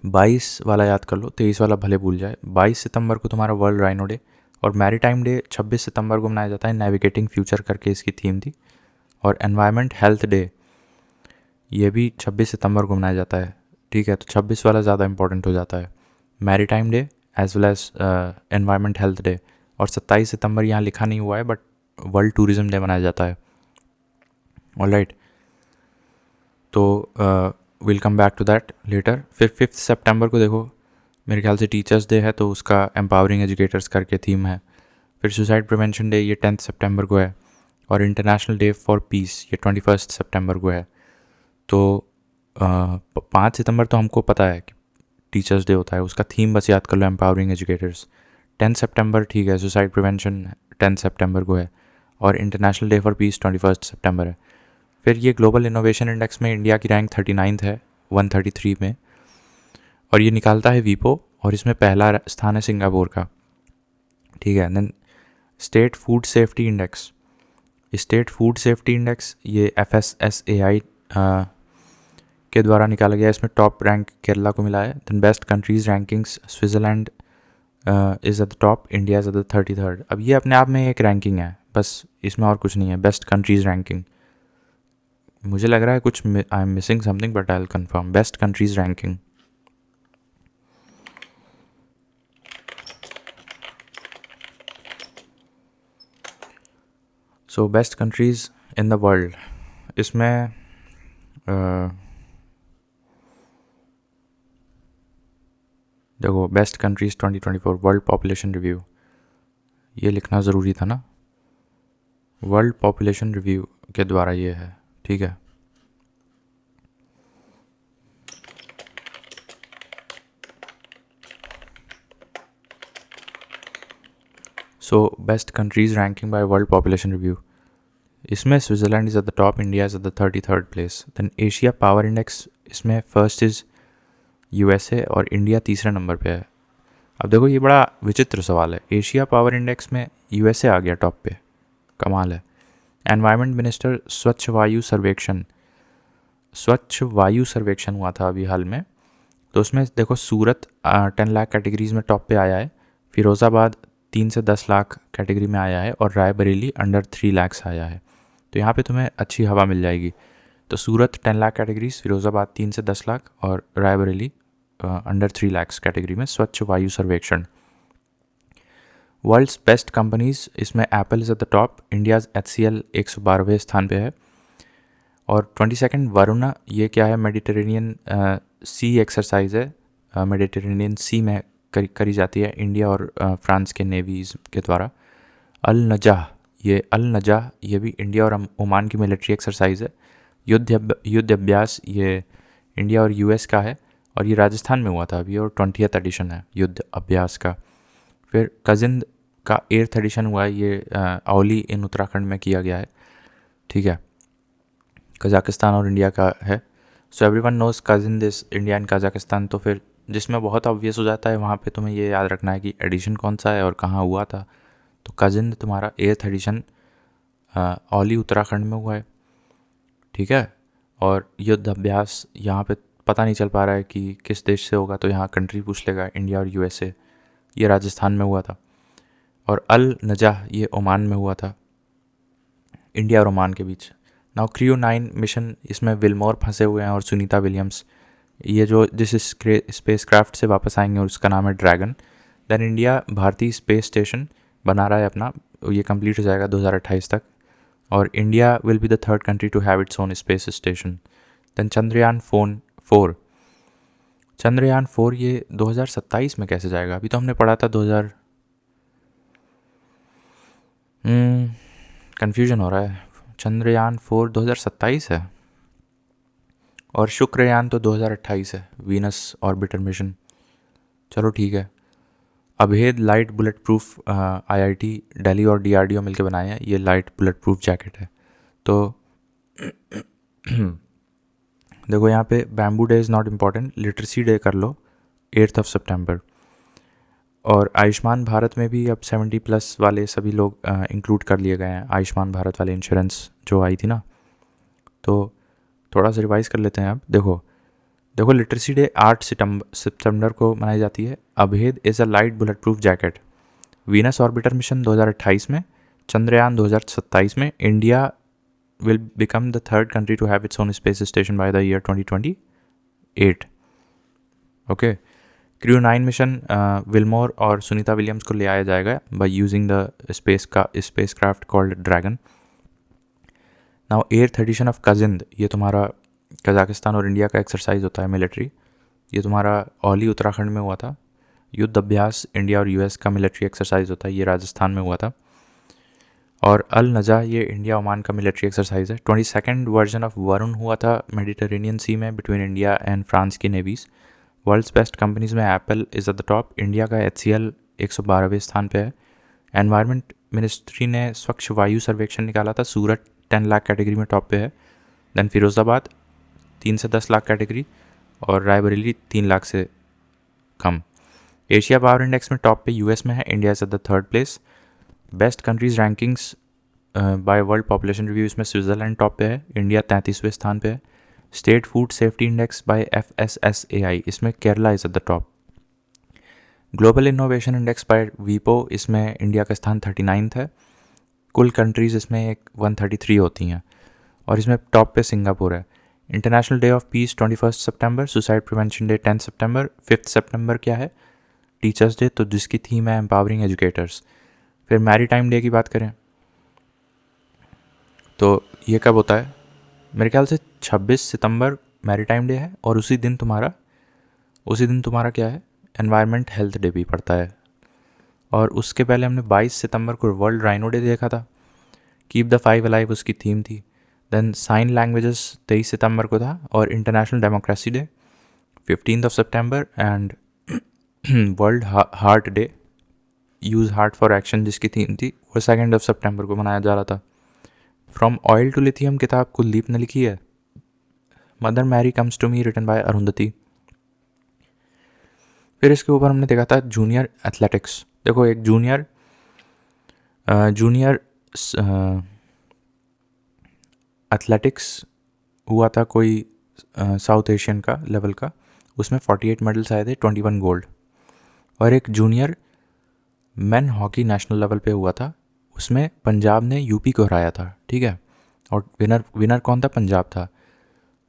22 वाला याद कर लो, 23 वाला भले भूल जाए। 22 सितंबर को तुम्हारा वर्ल्ड राइनो डे, और मैरीटाइम डे 26 सितंबर को मनाया जाता है, नेविगेटिंग फ्यूचर करके इसकी थीम थी। और एनवायरनमेंट हेल्थ डे, ये भी 26 सितंबर को मनाया जाता है, ठीक है। तो 26 वाला ज़्यादा इंपॉर्टेंट हो जाता है, maritime day as well as environment health day. और 27 सितंबर यहाँ लिखा नहीं हुआ है, बट वर्ल्ड टूरिज्म डे मनाया जाता है। ऑलराइट, तो will come back to that later. फिर 5 सितंबर को देखो, मेरे ख्याल से टीचर्स डे है, तो उसका एम्पावरिंग एजुकेटर्स करके थीम है। फिर सुसाइड प्रिवेंशन डे, ये 10 सितंबर को है। और इंटरनेशनल डे फॉर पीस, ये 21 सितंबर को है। तो 5 सितंबर तो हमको पता है कि टीचर्स डे होता है, उसका थीम बस याद कर लो, एम्पावरिंग एजुकेटर्स। 10 सितंबर ठीक है, सुसाइड प्रिवेंशन 10 सितंबर को है, और इंटरनेशनल डे फॉर पीस 21 सितंबर है। फिर ये ग्लोबल इनोवेशन इंडेक्स में इंडिया की रैंक 39 है 133 में, और ये निकालता है वीपो, और इसमें पहला स्थान है सिंगापुर का, ठीक है। Then state food safety index, ये FSSAI के द्वारा निकाला गया। इसमें टॉप रैंक केरला को मिला है। Then best countries rankings, Switzerland is at the top, India is at the 33rd। अब ये अपने आप में एक रैंकिंग है, बस इसमें और कुछ नहीं है। बेस्ट कंट्रीज रैंकिंग, मुझे लग रहा है कुछ I am missing something, but I will confirm. Best countries ranking, so best countries in the world, इसमें देखो best countries 2024 world population review, ये लिखना ज़रूरी था ना, वर्ल्ड पॉपुलेशन रिव्यू के द्वारा ये है, ठीक है। So best countries ranking by world population review, इसमें Switzerland is at the top, India is at the 33rd place. Then Asia power index, इसमें फर्स्ट इज़ यूएसए और इंडिया तीसरे नंबर पे है। अब देखो ये बड़ा विचित्र सवाल है, एशिया पावर इंडेक्स में यूएसए आ गया टॉप पे, कमाल है। एनवायरनमेंट मिनिस्टर स्वच्छ वायु सर्वेक्षण हुआ था अभी हाल में, तो उसमें देखो सूरत 10 लाख कैटेगरीज में टॉप पे आया है, फिरोज़ाबाद 3 से 10 लाख कैटेगरी में आया है और रायबरेली अंडर 3 लाख आया है। तो यहाँ पे तुम्हें अच्छी हवा मिल जाएगी। तो सूरत 10 लाख कैटेगरीज, फिरोज़ाबाद 3 से 10 लाख और रायबरेली अंडर 3 लाख कैटेगरी में स्वच्छ वायु सर्वेक्षण। वर्ल्ड्स बेस्ट कंपनीज, इसमें Apple is at the top, India's HCL 112वें स्थान पे है। और 22 वरुणा, ये क्या है, मेडिटेरेनियन सी एक्सरसाइज है, मेडिटेरेनियन सी में करी जाती है इंडिया और फ्रांस के नेवीज़ के द्वारा। अल नजाह, ये भी इंडिया और ओमान की मिलिट्री एक्सरसाइज है। युद्ध अभ्यास, ये इंडिया और यूएस का है और ये राजस्थान में हुआ था अभी, और 20th एडिशन है युद्ध अभ्यास का। फिर कजिंद का 8th एडिशन हुआ है, ये औली इन उत्तराखंड में किया गया है, ठीक है, कजाकिस्तान और इंडिया का है। So everyone knows Kazind is India and Kazakhstan. तो फिर जिसमें बहुत ऑब्वियस हो जाता है, वहाँ पे तुम्हें ये याद रखना है कि एडिशन कौन सा है और कहाँ हुआ था। तो कजिंद तुम्हारा 8th एडिशन औली उत्तराखंड में हुआ है, ठीक है। और युद्ध अभ्यास, यहाँ पे पता नहीं चल पा रहा है कि किस देश से होगा, तो यहाँ कंट्री पूछ लेगा, इंडिया और यूएसए, ये राजस्थान में हुआ था। और अल नजाह, ये ओमान में हुआ था, इंडिया और ओमान के बीच। नाउ क्रू 9 मिशन, इसमें विलमोर फंसे हुए हैं और सुनीता विलियम्स, ये जो जिस स्पेस क्राफ्ट से वापस आएंगे और उसका नाम है ड्रैगन। देन इंडिया भारतीय स्पेस स्टेशन बना रहा है अपना, ये कंप्लीट हो जाएगा 2028 तक, और India will be the 3rd country to have its own space station. Then Chandrayaan 4 ये 2027 में कैसे जाएगा, अभी तो हमने पढ़ा था 2000, कन्फ्यूजन हो रहा है। चंद्रयान 4 2027 है और शुक्रयान तो 2028 है, वीनस ऑर्बिटर मिशन। चलो ठीक है। अभेद light bullet proof, IIT Delhi और DRDO मिलकर बनाए हैं, ये लाइट बुलेट प्रूफ जैकेट है। तो देखो यहाँ पे bamboo day is not important, literacy day कर लो 8th सितंबर। और आयुष्मान भारत में भी अब 70+ वाले सभी लोग इंक्लूड कर लिए गए हैं, आयुष्मान भारत वाले इंश्योरेंस जो आई थी ना, तो थोड़ा सा रिवाइज कर लेते हैं। अब देखो लिटरेसी डे 8 सितंबर को मनाई जाती है। अभेद is a light bullet proof jacket, Venus orbiter mission 2028 में, चंद्रयान 2027 में, India will become the 3rd country to have its own space station by the year 2028. Okay, crew 9 mission Wilmore और सुनीता विलियम्स को ले आया जाएगा by using the spacecraft called Dragon. Now 8th edition of Kazind, ये तुम्हारा Kazakhstan और India का exercise होता है मिलिट्री, ये तुम्हारा औली उत्तराखंड में हुआ था। युद्ध अभ्यास इंडिया और यूएस का मिलिट्री एक्सरसाइज होता है, ये राजस्थान में हुआ था। और अल नजा, ये इंडिया ओमान का मिलिट्री एक्सरसाइज है। 22nd वर्जन ऑफ वरुण हुआ था मेडिटेरेनियन सी में बिटवीन इंडिया एंड फ्रांस की नेवीज़। वर्ल्ड्स बेस्ट कंपनीज में Apple is at the top, India का HCL 112वें स्थान पे है। एनवायरनमेंट मिनिस्ट्री ने स्वच्छ वायु सर्वेक्षण निकाला था, सूरत 10 लाख कैटेगरी में टॉप पे है। देन फिरोज़ाबाद 3 से 10 लाख कैटेगरी और रायबरेली 3 लाख से कम। एशिया पावर इंडेक्स में टॉप पे यूएस में है, India is at the 3rd place. Best countries rankings by world population review, इसमें स्विट्ज़रलैंड टॉप पे है, इंडिया 33वें स्थान पे है। State food safety index by FSSAI, इसमें Kerala is at the top. Global innovation index by वीपो, इसमें इंडिया का स्थान 39th है। कुल कंट्रीज़ इसमें 133 होती हैं और इसमें टॉप पे सिंगापुर है। International day of peace 21 September, suicide prevention day 10 सितंबर, 5 सितंबर क्या है, टीचर्स डे, तो जिसकी थीम है एम्पावरिंग एजुकेटर्स। फिर मैरीटाइम डे की बात करें तो ये कब होता है, मेरे ख्याल से 26 सितंबर मैरीटाइम डे है, और उसी दिन तुम्हारा क्या है, एनवायरनमेंट हेल्थ डे भी पड़ता है। और उसके पहले हमने 22 सितंबर को वर्ल्ड राइनो डे देखा था, कीप द 5 अलाइव उसकी थीम थी। देन साइन लैंग्वेजेस 23 सितंबर को था, और international democracy day 15th September, and world heart day use heart for action जिसकी थीम थी वो 2 सितंबर को मनाया जा रहा था। फ्रॉम ऑयल टू लिथियम किताब कुलदीप ने लिखी है। Mother Mary comes to me written by Arundhati. फिर इसके ऊपर हमने देखा था जूनियर एथलेटिक्स। देखो एक जूनियर एथलेटिक्स हुआ था कोई साउथ एशियन का लेवल का, उसमें 48 मेडल्स आए थे, 21 गोल्ड। और एक junior main hockey national level पे हुआ था, उसमें पंजाब ने यूपी को हराया था, ठीक है। और विनर कौन था? पंजाब था।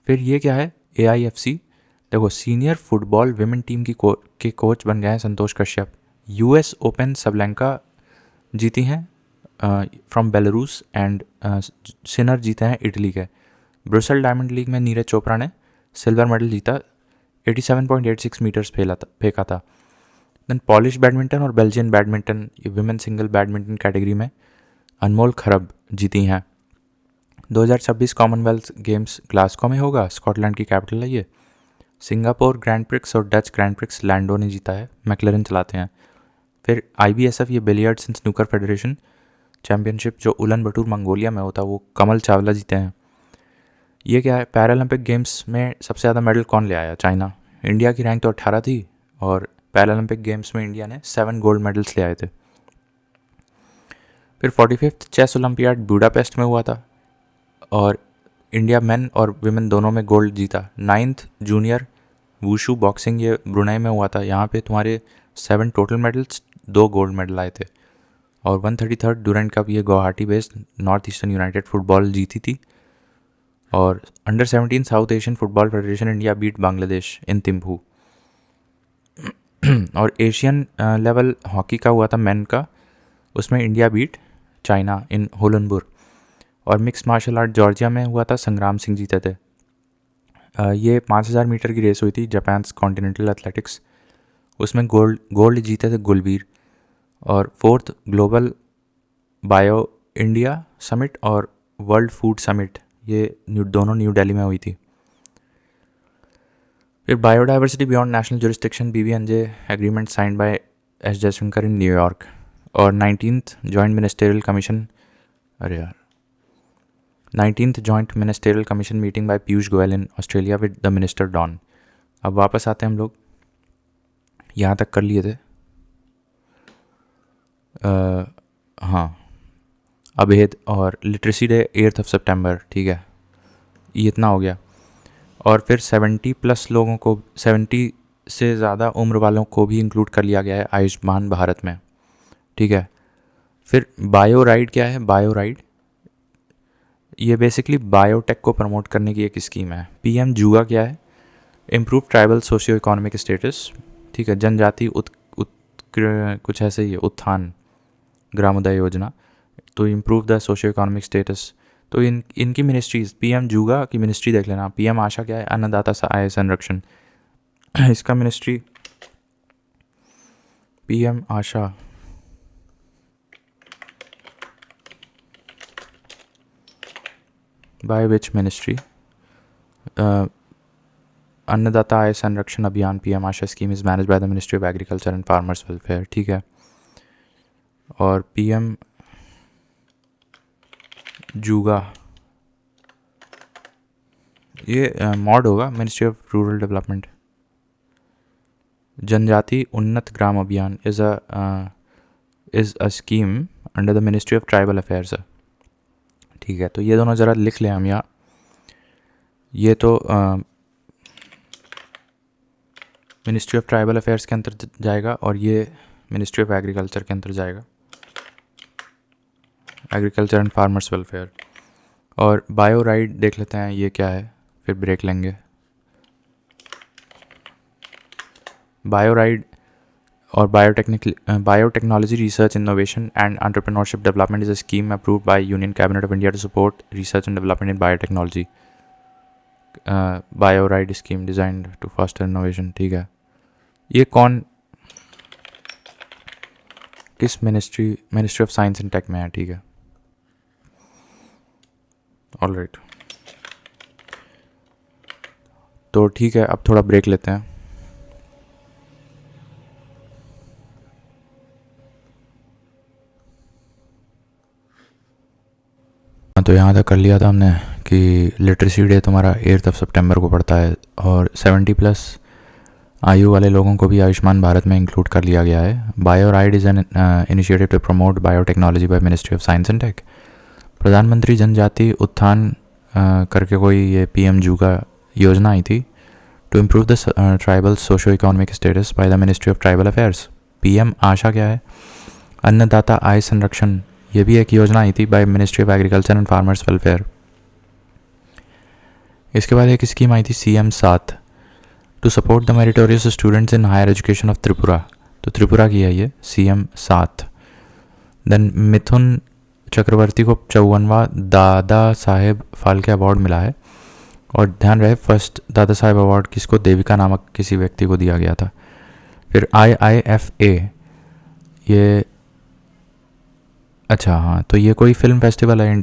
फिर ये क्या है? AIFC। देखो सीनियर फुटबॉल विमेन टीम के कोच बन गए हैं संतोष कश्यप। US ओपन सबलैंका जीती हैं फ्रॉम बेलारूस एंड सिनर जीते हैं इटली के। ब्रुसेल डायमंड लीग में नीरज चोपड़ा ने सिल्वर मेडल जीता, 87.86 मीटर्स फेंका था। देन पॉलिश बैडमिंटन और Belgian badminton women single badminton category में अनमोल खरब जीती हैं। 2026 कॉमनवेल्थ गेम्स ग्लासगो में होगा, स्कॉटलैंड की कैपिटल है ये। सिंगापुर ग्रैंड प्रिक्स और डच ग्रैंड प्रिक्स लैंडो ने जीता है, मैक्लरेन चलाते हैं। फिर IBSF ये billiards and snooker federation championship जो उलन बटूर मंगोलिया में होता है वो कमल चावला जीते हैं। ये क्या है? पैरालंपिक गेम्स में सबसे ज़्यादा मेडल कौन ले आया? चाइना। इंडिया की रैंक तो 18 थी और पैरालंपिक गेम्स में इंडिया ने 7 गोल्ड मेडल्स ले आए थे। फिर 45th चेस ओलंपियाड बुडापेस्ट में हुआ था और इंडिया मेन और विमेन दोनों में गोल्ड जीता। 9th जूनियर वुशु बॉक्सिंग ये ब्रुनेई में हुआ था, यहाँ पे तुम्हारे 7 टोटल मेडल्स, 2 गोल्ड मेडल आए थे। और 133rd डूरेंट कप ये Guwahati based north eastern united football जीती थी। और under 17 south Asian football federation India beat Bangladesh in Thimphu. और एशियन लेवल हॉकी का हुआ था मेन का, उसमें इंडिया बीट चाइना इन होलनबुर। और मिक्स मार्शल आर्ट जॉर्जिया में हुआ था, संग्राम सिंह जीते थे। ये 5000 मीटर की रेस हुई थी जापान कॉन्टिनेंटल एथलेटिक्स, उसमें गोल्ड जीते थे गुलबीर। और 4th global bio India summit और वर्ल्ड फूड समिट ये दोनों न्यू दिल्ली में हुई थी। फिर biodiversity beyond national jurisdiction BBNJ agreement signed by S Jaishankar in New York. और 19th joint ministerial commission 19th joint ministerial commission meeting by Piyush Goyal in Australia with the minister Don. अब वापस आते हैं हम लोग, यहाँ तक कर लिए थे। हाँ, अभेद और लिटरेसी डे 8th सितंबर, ठीक है, ये इतना हो गया। और फिर 70+ लोगों को, 70 से ज़्यादा उम्र वालों को भी इंक्लूड कर लिया गया है आयुष्मान भारत में, ठीक है। फिर बायो राइड क्या है? बायो राइड ये बेसिकली बायोटेक को प्रमोट करने की एक स्कीम है। PM जुगा क्या है? Improve tribal socio economic status, ठीक है, जनजाति कुछ ऐसे ही है, उत्थान ग्रामोदय योजना, तो improve the socio economic status. तो इनकी मिनिस्ट्रीज, PM जुगा की मिनिस्ट्री देख लेना। PM आशा क्या है? अन्नदाता आय संरक्षण, इसका ministry PM Asha by which ministry? अन्नदाता आय संरक्षण अभियान PM Asha scheme is manage by the ministry of agriculture and farmers welfare, ठीक है। और PM जुगा ये मॉड होगा, मिनिस्ट्री ऑफ रूरल डेवलपमेंट। जनजाति उन्नत ग्राम अभियान is a scheme under the ministry of tribal affairs, ठीक है। तो ये दोनों ज़रा लिख लें हम यहाँ। ये तो मिनिस्ट्री ऑफ ट्राइबल अफेयर्स के अंदर जाएगा और ये मिनिस्ट्री ऑफ एग्रीकल्चर के अंदर जाएगा, एग्रीकल्चर एंड फार्मर्स वेलफेयर। और बायो राइड देख लेते हैं ये क्या है, फिर ब्रेक लेंगे। बायो राइड और biotechnology research innovation and entrepreneurship development is a scheme approved by union cabinet of India to support research and development in biotechnology. Bio ride scheme designed to foster innovation, ठीक है। ये कौन, किस ministry of science and tech में है, ठीक है। All right, तो ठीक है, अब थोड़ा ब्रेक लेते हैं। तो यहाँ तक कर लिया था हमने कि लिटरेसी डे तुम्हारा 8 सितंबर को पड़ता है और 70+ आयु वाले लोगों को भी आयुष्मान भारत में इंक्लूड कर लिया गया है। Bio ride is an initiative to promote biotechnology by ministry of science and tech. प्रधानमंत्री जनजाति उत्थान करके कोई ये PM जूगा योजना आई थी, to improve the tribal socio economic status by the ministry of tribal affairs. PM आशा क्या है? अन्नदाता आय संरक्षण, ये भी एक योजना आई थी by ministry of agriculture and farmers welfare. इसके बाद एक स्कीम आई थी CM 7 to support the meritorious students in higher education of Tripura. तो त्रिपुरा की है ये CM 7। देन मिथुन चक्रवर्ती को 54वां दादा साहेब फाल्के अवार्ड मिला है। और ध्यान रहे, फर्स्ट दादा साहेब अवार्ड किसको? देविका नामक किसी व्यक्ति को दिया गया था। फिर IIFA, ये अच्छा हाँ, तो ये कोई फिल्म फेस्टिवल है,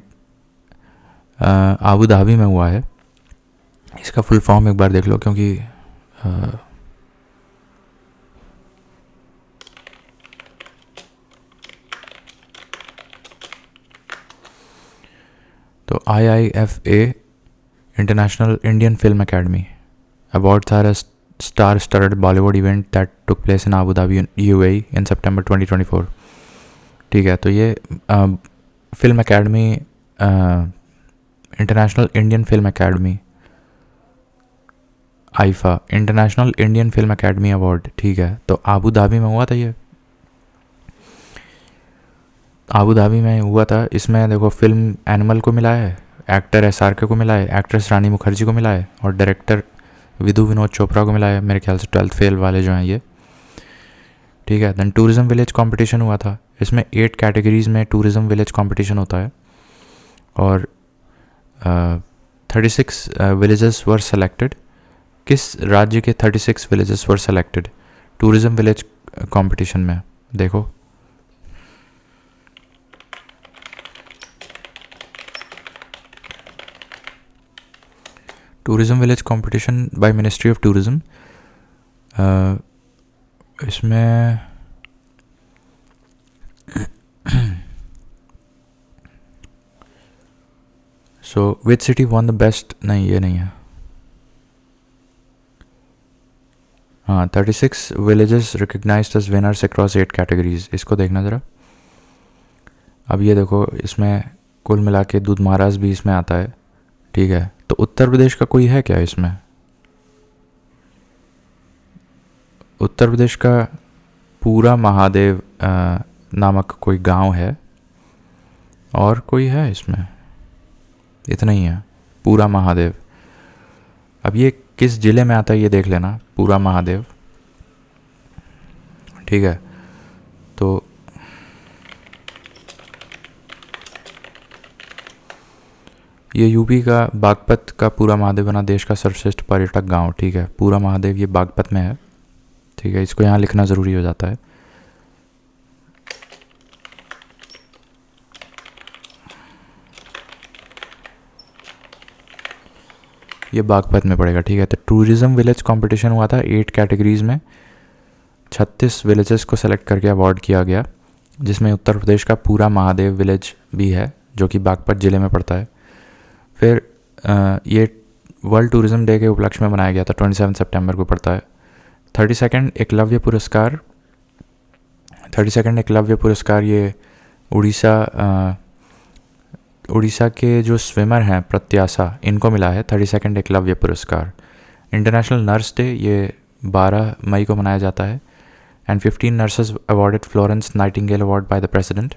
आबू धाबी में हुआ है। इसका फुल फॉर्म एक बार देख लो, क्योंकि तो IIFA international Indian film academy awards are a star studded Bollywood event that took place in Abu Dhabi UAE in September 2024। ठीक है, तो ये film academy, international Indian film academy, IIFA international Indian film academy award. ठीक है, तो Abu Dhabi में हुआ था ये, आबू धाबी में हुआ था। इसमें देखो फिल्म एनिमल को मिला है, एक्टर SRK को मिला है, एक्ट्रेस रानी मुखर्जी को मिला है और डायरेक्टर विधु विनोद चोपड़ा को मिला है। मेरे ख्याल से 12th फेल वाले जो हैं ये। ठीक है, देन टूरिज्म विलेज कंपटीशन हुआ था। इसमें 8 कैटेगरीज में टूरिज्म विलेज कंपटीशन होता है और 36 विलेजेस वर सेलेक्टेड। किस राज्य के 36 villages were selected tourism village competition में? देखो, tourism village competition by ministry of tourism. इसमें so which city won the best? नहीं, ये नहीं है। हाँ, 36 villages recognised as winners across 8 categories. इसको देखना ज़रा। अब ये देखो, इसमें कुल मिला के दूध महाराज भी इसमें आता है। ठीक है, तो उत्तर प्रदेश का कोई है क्या इसमें? उत्तर प्रदेश का पूरा महादेव नामक कोई गांव है और कोई है इसमें? इतना ही है, पूरा महादेव। अब ये किस ज़िले में आता है ये देख लेना, पूरा महादेव। ठीक है, तो ये यूपी का बागपत का पूरा महादेव बना देश का सर्वश्रेष्ठ पर्यटक गांव। ठीक है, पूरा महादेव ये बागपत में है। ठीक है, इसको यहाँ लिखना ज़रूरी हो जाता है। ये बागपत में पड़ेगा। ठीक है, तो टूरिज्म विलेज कंपटीशन हुआ था 8 कैटेगरीज में। 36 विलेजेस को सेलेक्ट करके अवार्ड किया गया, जिसमें उत्तर प्रदेश का पूरा महादेव विलेज भी है, जो कि बागपत ज़िले में पड़ता है। फिर ये वर्ल्ड टूरिज्म डे के उपलक्ष्य में बनाया गया था, 27 सितंबर को पड़ता है। 32nd एकलव्य पुरस्कार, 32nd एकलव्य पुरस्कार ये उड़ीसा के जो स्विमर हैं प्रत्याशा, इनको मिला है 32nd एकलव्य पुरस्कार। इंटरनेशनल नर्स डे ये 12 मई को मनाया जाता है। And 15 nurses awarded Florence Nightingale award by the president.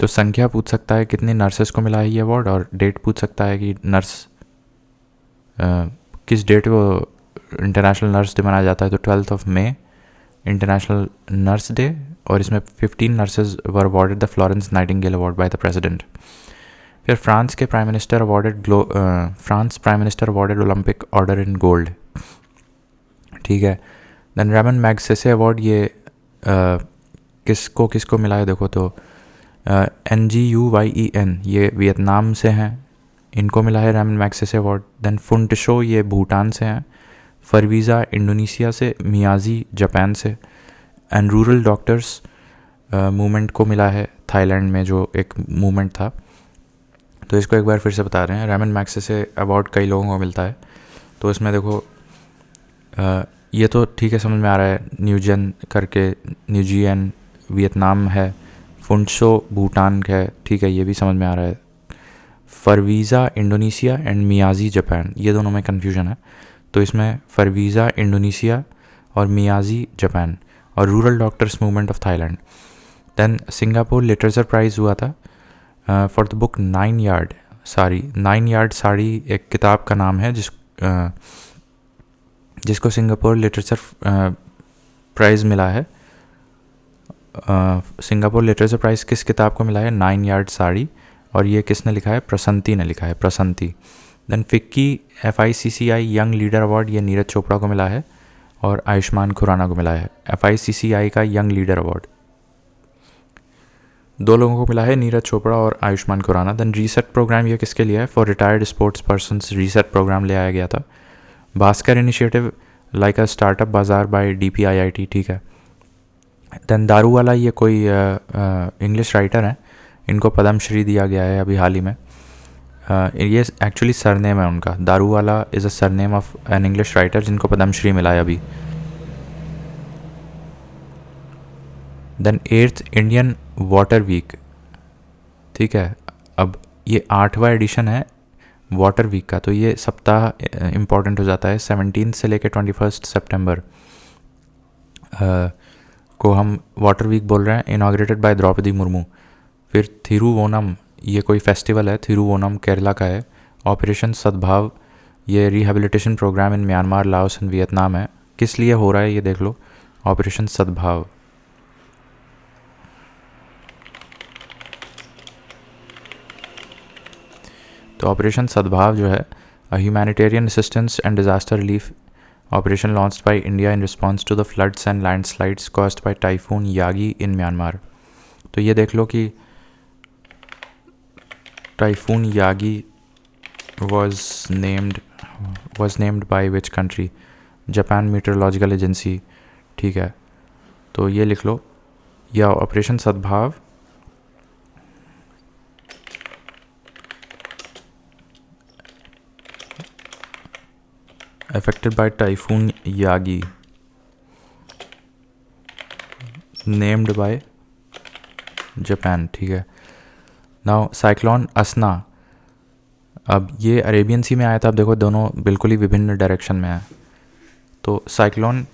तो संख्या पूछ सकता है कितनी नर्सेस को मिला है ये अवार्ड, और डेट पूछ सकता है कि नर्स किस डेट को इंटरनेशनल नर्स डे मनाया जाता है। तो 12 मई इंटरनेशनल नर्स डे, और इसमें 15 nurses were awarded the Florence Nightingale award by the president. फिर France prime minister awarded Olympic order in gold. ठीक है, देन रैमन मैग्सेसे अवार्ड ये किसको मिला है देखो, तो NGUYEN ये वियतनाम से हैं, इनको मिला है रैमन मैग्सेसे अवार्ड। देन फुंटशो ये भूटान से हैं, फरवीज़ा इंडोनेशिया से, मियाजी जापान से। एंड रूरल डॉक्टर्स मूवमेंट को मिला है थाईलैंड में, जो एक मूवमेंट था। तो इसको एक बार फिर से बता रहे हैं। रैमन मैग्सेसे अवार्ड कई लोगों को मिलता है। तो इसमें देखो ये तो ठीक है, समझ में आ रहा है। न्यूजन करके, न्यूजियन वियतनाम है, फुंसो भूटान है, ठीक है, ये भी समझ में आ रहा है। फरवीज़ा इंडोनेशिया एंड मियाजी जापान, ये दोनों में कन्फ्यूजन है। तो इसमें फरवीज़ा इंडोनेशिया और मियाजी जापान। और rural doctors movement of Thailand. Then Singapore literature prize हुआ था for the book 9 yard sari एक किताब का नाम है जिसको सिंगापुर लिटरेचर प्राइज़ मिला है। सिंगापुर लिटरेचर प्राइज़ किस किताब को मिला है? 9 यार्ड साड़ी। और ये किसने लिखा है? प्रसंती ने लिखा है, Prashanti. Then FICCI FICCI young leader award, ये नीरज चोपड़ा को मिला है और आयुष्मान खुराना को मिला है। FICCI का यंग लीडर अवार्ड 2 लोगों को मिला है, नीरज चोपड़ा और Ayushmann Khurrana. Then reset programme, ये किसके लिए है? For retired sports persons reset programme ले आया गया था। Bhaskar initiative like a startup bazaar by DPIIT, ठीक है। देन दारूवाला, ये कोई इंग्लिश राइटर हैं, इनको पद्मश्री दिया गया है अभी हाल ही में। ये एक्चुअली सरनेम है उनका। Daruwalla is a surname of an English writer जिनको पद्मश्री मिला है अभी। Then 8th Indian water week, ठीक है। अब ये 8वां एडिशन है वाटर वीक का, तो ये सप्ताह इम्पॉर्टेंट हो जाता है। 17 से लेकर 21 सितंबर को हम वाटर वीक बोल रहे हैं। Inaugurated by Droupadi Murmu. फिर थिरुवोनम, ये कोई फेस्टिवल है, थिरुवोनम केरला का है। ऑपरेशन सद्भाव, ये rehabilitation programme in Myanmar, Laos and Vietnam है। किस लिए हो रहा है ये देख लो, ऑपरेशन सद्भाव। तो ऑपरेशन सद्भाव जो है humanitarian assistance and disaster relief operation launched by India in response to the floods and landslides caused by typhoon Yagi in Myanmar. तो ये देख लो कि typhoon Yagi was named by which country? Japan meteorological agency, ठीक है। तो ये लिख लो, या ऑपरेशन सद्भाव affected by typhoon Yagi, named by Japan, ठीक है। नाउ साइक्लोन असना, अब ये अरेबियन सी में आया था। अब देखो दोनों बिल्कुल ही विभिन्न डायरेक्शन में है। तो साइक्लोन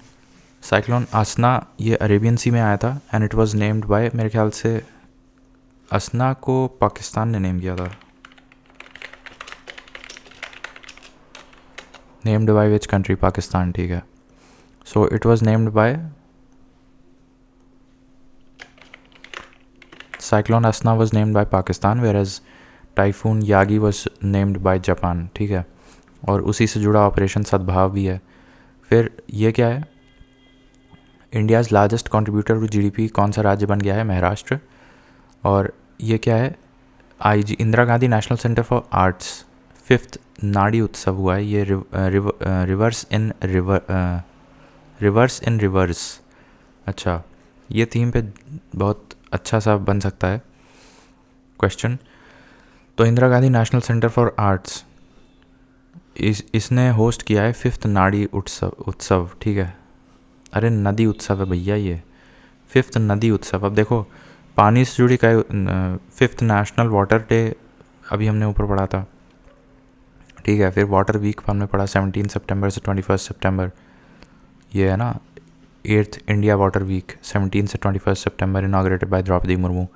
असना ये अरेबियन सी में आया था and it was named bye, मेरे ख्याल से असना को पाकिस्तान ने नेम किया था। Named by which country? Pakistan, ठीक है। So it was named by cyclone Asna was named by Pakistan, whereas typhoon Yagi was named by Japan, ठीक है। और उसी से जुड़ा ऑपरेशन सद्भाव भी है। फिर ये क्या है? India's largest contributor to GDP कौन सा राज्य बन गया है? महाराष्ट्र। और ये क्या है? IG Indira Gandhi national centre for arts 5th नाड़ी उत्सव हुआ है। ये रिवर्स इन रिवर्स, अच्छा, ये थीम पे बहुत अच्छा सा बन सकता है क्वेश्चन। तो Indira Gandhi national centre for arts इसने होस्ट किया है 5th नाड़ी उत्सव, ठीक है। अरे नदी उत्सव है भैया ये, 5th नदी उत्सव। अब देखो पानी से जुड़ी का 5th नेशनल वाटर डे अभी हमने ऊपर पढ़ा था, ठीक है। फिर वाटर वीक हमने पढ़ा 17 सितंबर से 21 सितंबर, ये है ना। 8th इंडिया वाटर वीक 17 से 21 सितंबर, इनाग्रेटेड बाय द्रौपदी मुर्मू।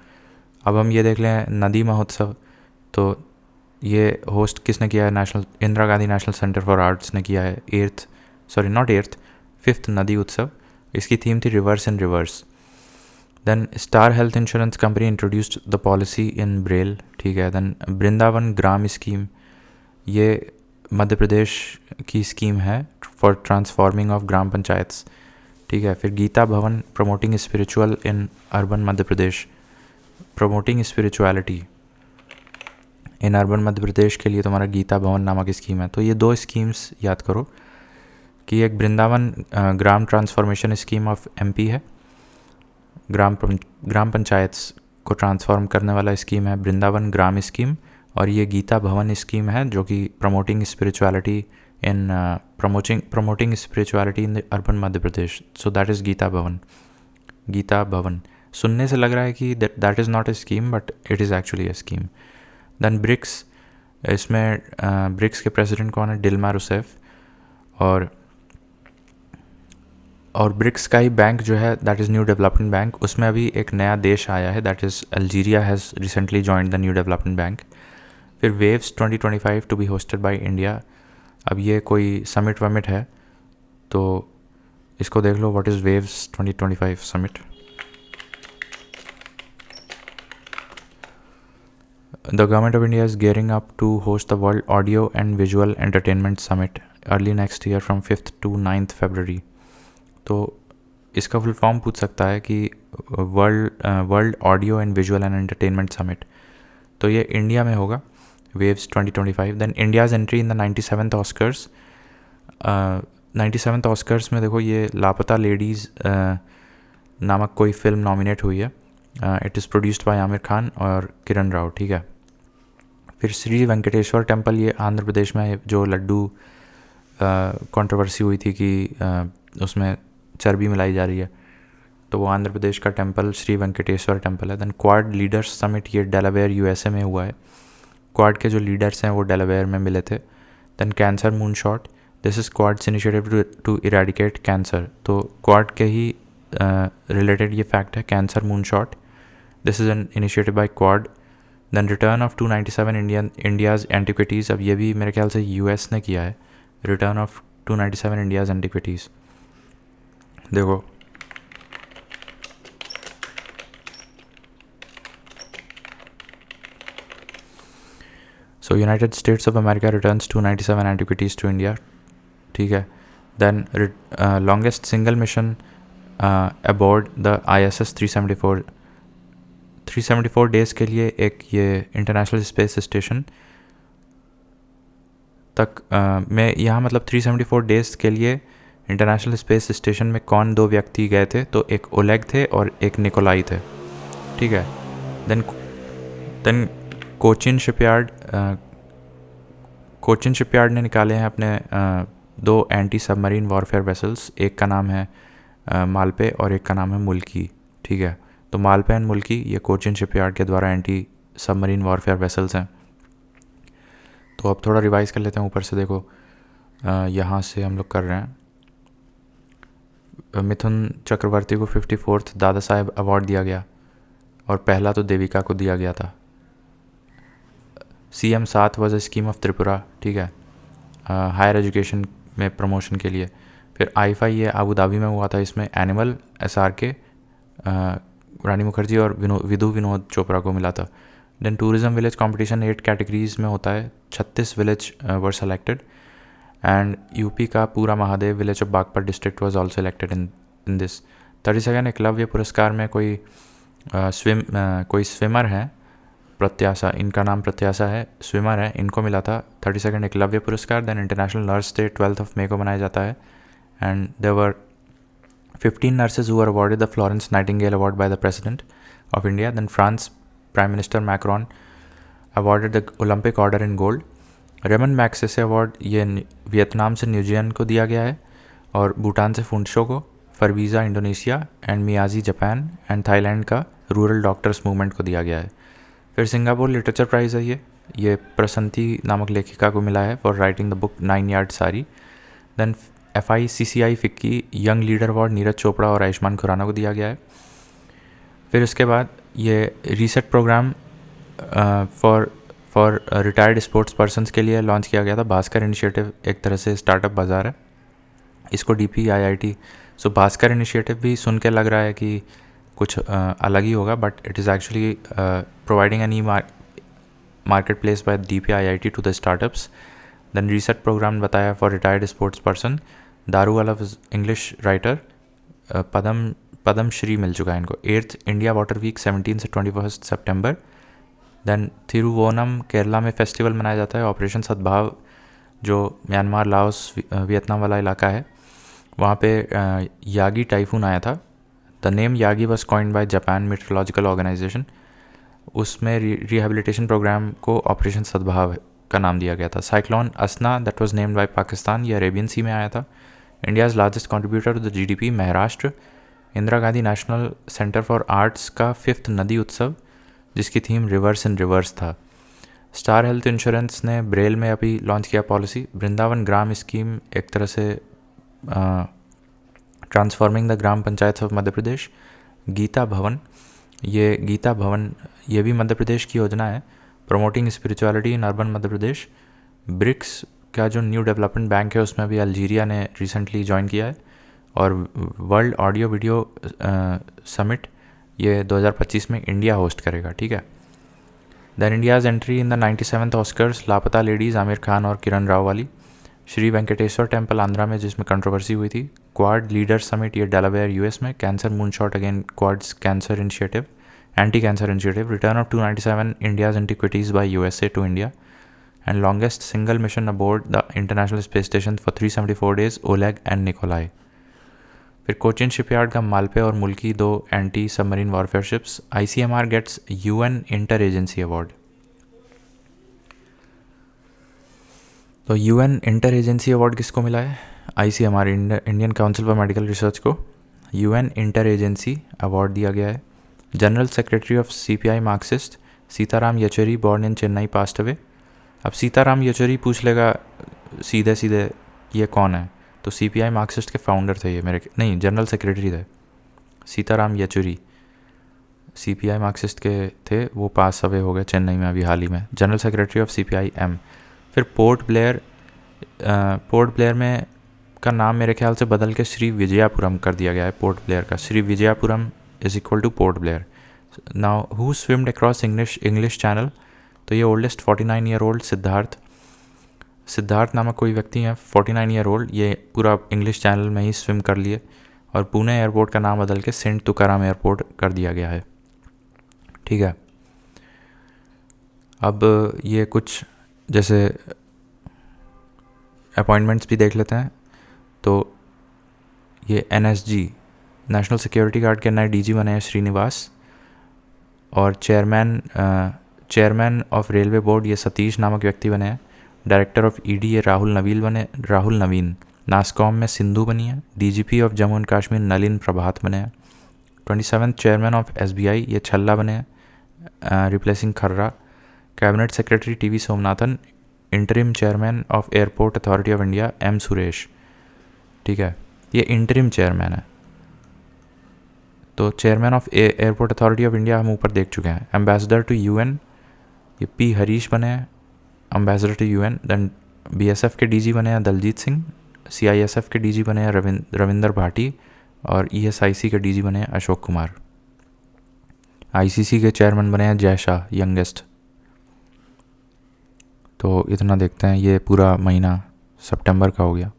अब हम ये देख लें नदी महोत्सव, तो ये होस्ट किसने किया है? Indira Gandhi national centre for arts ने किया है। 5th नदी उत्सव। इसकी थीम थी rivers in rivers. Then star health insurance company introduced the policy in Braille, ठीक है। देन वृंदावन ग्राम स्कीम, ये मध्य प्रदेश की स्कीम है for transforming of gram panchayats, ठीक है। फिर Geeta Bhavan promoting spiritual in urban Madhya Pradesh, promoting spirituality in urban Madhya Pradesh के लिए तुम्हारा गीता भवन नामक स्कीम है। तो ये 2 स्कीम्स याद करो कि एक वृंदावन ग्राम ट्रांसफॉर्मेशन स्कीम ऑफ MP है, ग्राम पंचायत को ट्रांसफॉर्म करने वाला स्कीम है वृंदावन ग्राम स्कीम। और ये गीता भवन स्कीम है जो कि promoting spirituality in in the urban Madhya Pradesh. So that is Geeta Bhawan. Geeta Bhawan सुनने से लग रहा है कि that is not a scheme, but it is actually a scheme. Then BRICS, इसमें ब्रिक्स के प्रेसिडेंट कौन है? Dilma Rousseff. और ब्रिक्स का ही बैंक जो है that is new development bank, उसमें अभी एक नया देश आया है, that is Algeria has recently joined the new development bank. फिर Waves 2025 to be hosted by India. अब ये कोई समिट वमिट है तो इसको देख लो, what is Waves 2025 summit. The Government of India is gearing up to host the World Audio and Visual Entertainment Summit early next year from 5th to 9th February। तो इसका फुल फॉर्म पूछ सकता है कि world audio and visual and entertainment summit, तो ये India में होगा, waves 2025। Then India's entry in the 97th Oscars. 97th Oscars में देखो ये लापता लेडीज़ नामक कोई फिल्म नॉमिनेट हुई है। It is produced by Aamir Khan और किरण राव, ठीक है। फिर श्री वेंकटेश्वर टेम्पल, ये आंध्र प्रदेश में जो लड्डू कंट्रोवर्सी हुई थी कि उसमें चर्बी मिलाई जा रही है, तो वो आंध्र प्रदेश का टेम्पल श्री वेंकटेश्वर टेम्पल है। देन क्वाड लीडर्स समिट, ये डेलावेयर यूएसए में हुआ है। क्वाड के जो लीडर्स हैं वो डेलावेयर में मिले थे। Then cancer moon shot, this is Quad's initiative to eradicate cancer. तो क्वाड के ही रिलेटेड ये फैक्ट है, cancer moon shot, this is an initiative by Quad. Then return of 297 India's antiquities, अब ये भी मेरे ख्याल से यूएस ने किया है, रिटर्न ऑफ 297 इंडियाज़ एंटिक्विटीज़। देखो so United States of America returns 297 antiquities to India, ठीक है। Then longest single mission aboard the ISS 374 days के लिए एक ये इंटरनेशनल स्पेस स्टेशन तक में यहाँ मतलब 374 डेज़ के लिए इंटरनेशनल स्पेस स्टेशन में कौन दो व्यक्ति गए थे? तो एक ओलेग थे और एक निकोलाई थे, ठीक है। देन कोचिन शिपयार्ड ने निकाले हैं अपने दो एंटी सबमरीन वॉरफेयर वेसल्स, एक का नाम है मालपे और एक का नाम है मुल्की, ठीक है। तो मालपे एंड मुल्की ये कोचिन शिपयार्ड के द्वारा एंटी सबमरीन वॉरफेयर वेसल्स हैं। तो अब थोड़ा रिवाइज कर लेते हैं ऊपर से। देखो यहाँ से हम लोग कर रहे हैं, मिथुन चक्रवर्ती को 54th दादा साहेब अवार्ड दिया गया और पहला तो देविका को दिया गया था। CM 7 was a scheme of Tripura, ठीक है, हायर एजुकेशन में प्रमोशन के लिए। फिर IFI ये अबू धाबी में हुआ था, इसमें एनिमल SRK रानी मुखर्जी और विनोद चोपड़ा को मिला था। Then tourism village competition 8 categories में होता है, 36 village were selected and UP का पूरा Mahadev village of Baghpat district was also elected in this. 32 Eklavya पुरस्कार में कोई स्विमर हैं, प्रत्याशा, इनका नाम प्रत्याशा है, स्विमर है, इनको मिला था 32 एकलव्य पुरस्कार। देन इंटरनेशनल नर्स डे 12 मई को मनाया जाता है and there were 15 nurses who were awarded the Florence Nightingale Award by the President of India. Then France Prime Minister Macron awarded the Olympic Order in Gold. Ramon Magsaysay award ये Vietnam से न्यूजियन को दिया गया है और भूटान से फुंडशो को, Farwiza Indonesia and Miyazaki Japan and Thailand का रूरल डॉक्टर्स मूवमेंट को दिया गया है। फिर सिंगापुर लिटरेचर प्राइज़ है, ये प्रसंती नामक लेखिका को मिला है for writing the book 9 yard sari. Then FICCI FICCI young leader award Neeraj Chopra और आयुष्मान खुराना को दिया गया है। फिर उसके बाद ये reset programme for retired sports persons के लिए लॉन्च किया गया था। भास्कर इनिशिएटिव एक तरह से स्टार्टअप बाज़ार है, इसको DPIIT। सो भास्कर इनिशिएटिव भी सुन के लग रहा है कि कुछ अलग ही होगा, but it is actually providing any market place by DPIIT to the startups. Then reset programme बताया फॉर रिटायर्ड स्पोर्ट्स पर्सन। दारू वाला इंग्लिश राइटर, पद्म श्री मिल चुका है इनको। 8th इंडिया वाटर वीक 17 से 21 सितंबर। देन थिरुवोनम केरला में फेस्टिवल मनाया जाता है। ऑपरेशन सद्भाव जो म्यांमार, लाओस, वियतनाम वाला इलाका है, वहाँ पे यागी टाइफून आया था। The name Yagi was coined by Japan meteorological organisation. उसमें रिहेबिलिटेशन प्रोग्राम को ऑपरेशन सद्भाव का नाम दिया गया था। Cyclone Asna that was named by Pakistan, ये अरेबियन सी में आया था। India's largest contributor to the GDP Maharashtra. Indira Gandhi national centre for arts का 5th नदी उत्सव जिसकी थीम रिवर्स इन रिवर्स था। स्टार हेल्थ इंश्योरेंस ने ब्रेल में अभी लॉन्च किया पॉलिसी। वृंदावन ग्राम स्कीम एक तरह से transforming the gram panchayat of Madhya Pradesh. Geeta Bhavan ये भी मध्य प्रदेश की योजना है, promoting spirituality in urban Madhya Pradesh. BRICS का जो न्यू डेवलपमेंट बैंक है उसमें अभी अल्जीरिया ने रिसेंटली ज्वाइन किया है। और वर्ल्ड ऑडियो वीडियो समिट ये 2025 में इंडिया होस्ट करेगा, ठीक है। Then India's entry in the 97th Oscars, Laapataa Ladies Aamir Khan और किरण राव वाली। श्री वेंकटेश्वर टेम्पल आंध्रा में जिसमें कंट्रोवर्सी हुई थी। क्वाड लीडर समिट ये डेलावेयर यूएस में। Cancer moonshot again Quad's cancer initiative, anti cancer initiative. Return of 297 India's antiquities by USA to India. And longest single mission aboard the international space station for 374 days, Oleg and Nikolai. फिर Cochin shipyard का मालपे और Mulki 2 anti submarine warfare ships. ICMR gets UN inter agency award. तो UN inter agency award किसको मिला है? ICMR Indian council for medical research को UN inter agency award दिया गया है। General secretary of CPI Marxist Sitaram Yechury born in Chennai passed away. अब सीताराम येचुरी पूछ लेगा सीधे सीधे ये कौन है, तो CPI मार्क्सिस्ट के फाउंडर थे ये, जनरल सेक्रेटरी थे। सीताराम येचुरी CPI मार्क्सिस्ट के थे, वो पास अवे हो गए चेन्नई में अभी हाल ही में। General secretary of CPI-M। फिर पोर्ट ब्लेयर में का नाम मेरे ख्याल से बदल के श्री विजयापुरम कर दिया गया है। पोर्ट ब्लेयर का Shri Vijayapuram is equal to Port Blair. Now who swimmed across English channel, तो ये ओल्डेस्ट 49 ईयर ओल्ड सिद्धार्थ नामक कोई व्यक्ति हैं 49 ईयर ओल्ड, ये पूरा इंग्लिश चैनल में ही स्विम कर लिए। और पुणे एयरपोर्ट का नाम बदल के सेंट तुकाराम एयरपोर्ट कर दिया गया है, ठीक है। अब ये कुछ जैसे अपॉइंटमेंट्स भी देख लेते हैं। तो ये NSG नेशनल सिक्योरिटी गार्ड के नए DG बने हैं श्रीनिवास। और चेयरमैन ऑफ रेलवे बोर्ड ये सतीश नामक व्यक्ति बने हैं। डायरेक्टर ऑफ ED ये राहुल नवीन। नासकॉम में सिंधु बनी है। DGP of Jammu and Kashmir Nalin Prabhat बने हैं। 27th चेयरमैन ऑफ SBI ये छल्ला बने हैं, रिप्लेसिंग खर्रा। Cabinet secretary TV Somanathan. Interim chairman of airport authority of India M Suresh, ठीक है, ये इंटरिम चेयरमैन है। तो chairman of airport authority of India हम ऊपर देख चुके हैं। एम्बेसडर टू UN ये P हरीश बने हैं, ambassador to UN। Then BSF के DG बने हैं दलजीत सिंह। CISF के DG बने हैं रविंदर भाटी। और ESIC के DG बने हैं अशोक कुमार। ICC के चेयरमैन बने हैं जय शाह यंगेस्ट। तो इतना देखते हैं, ये पूरा महीना सितंबर का हो गया।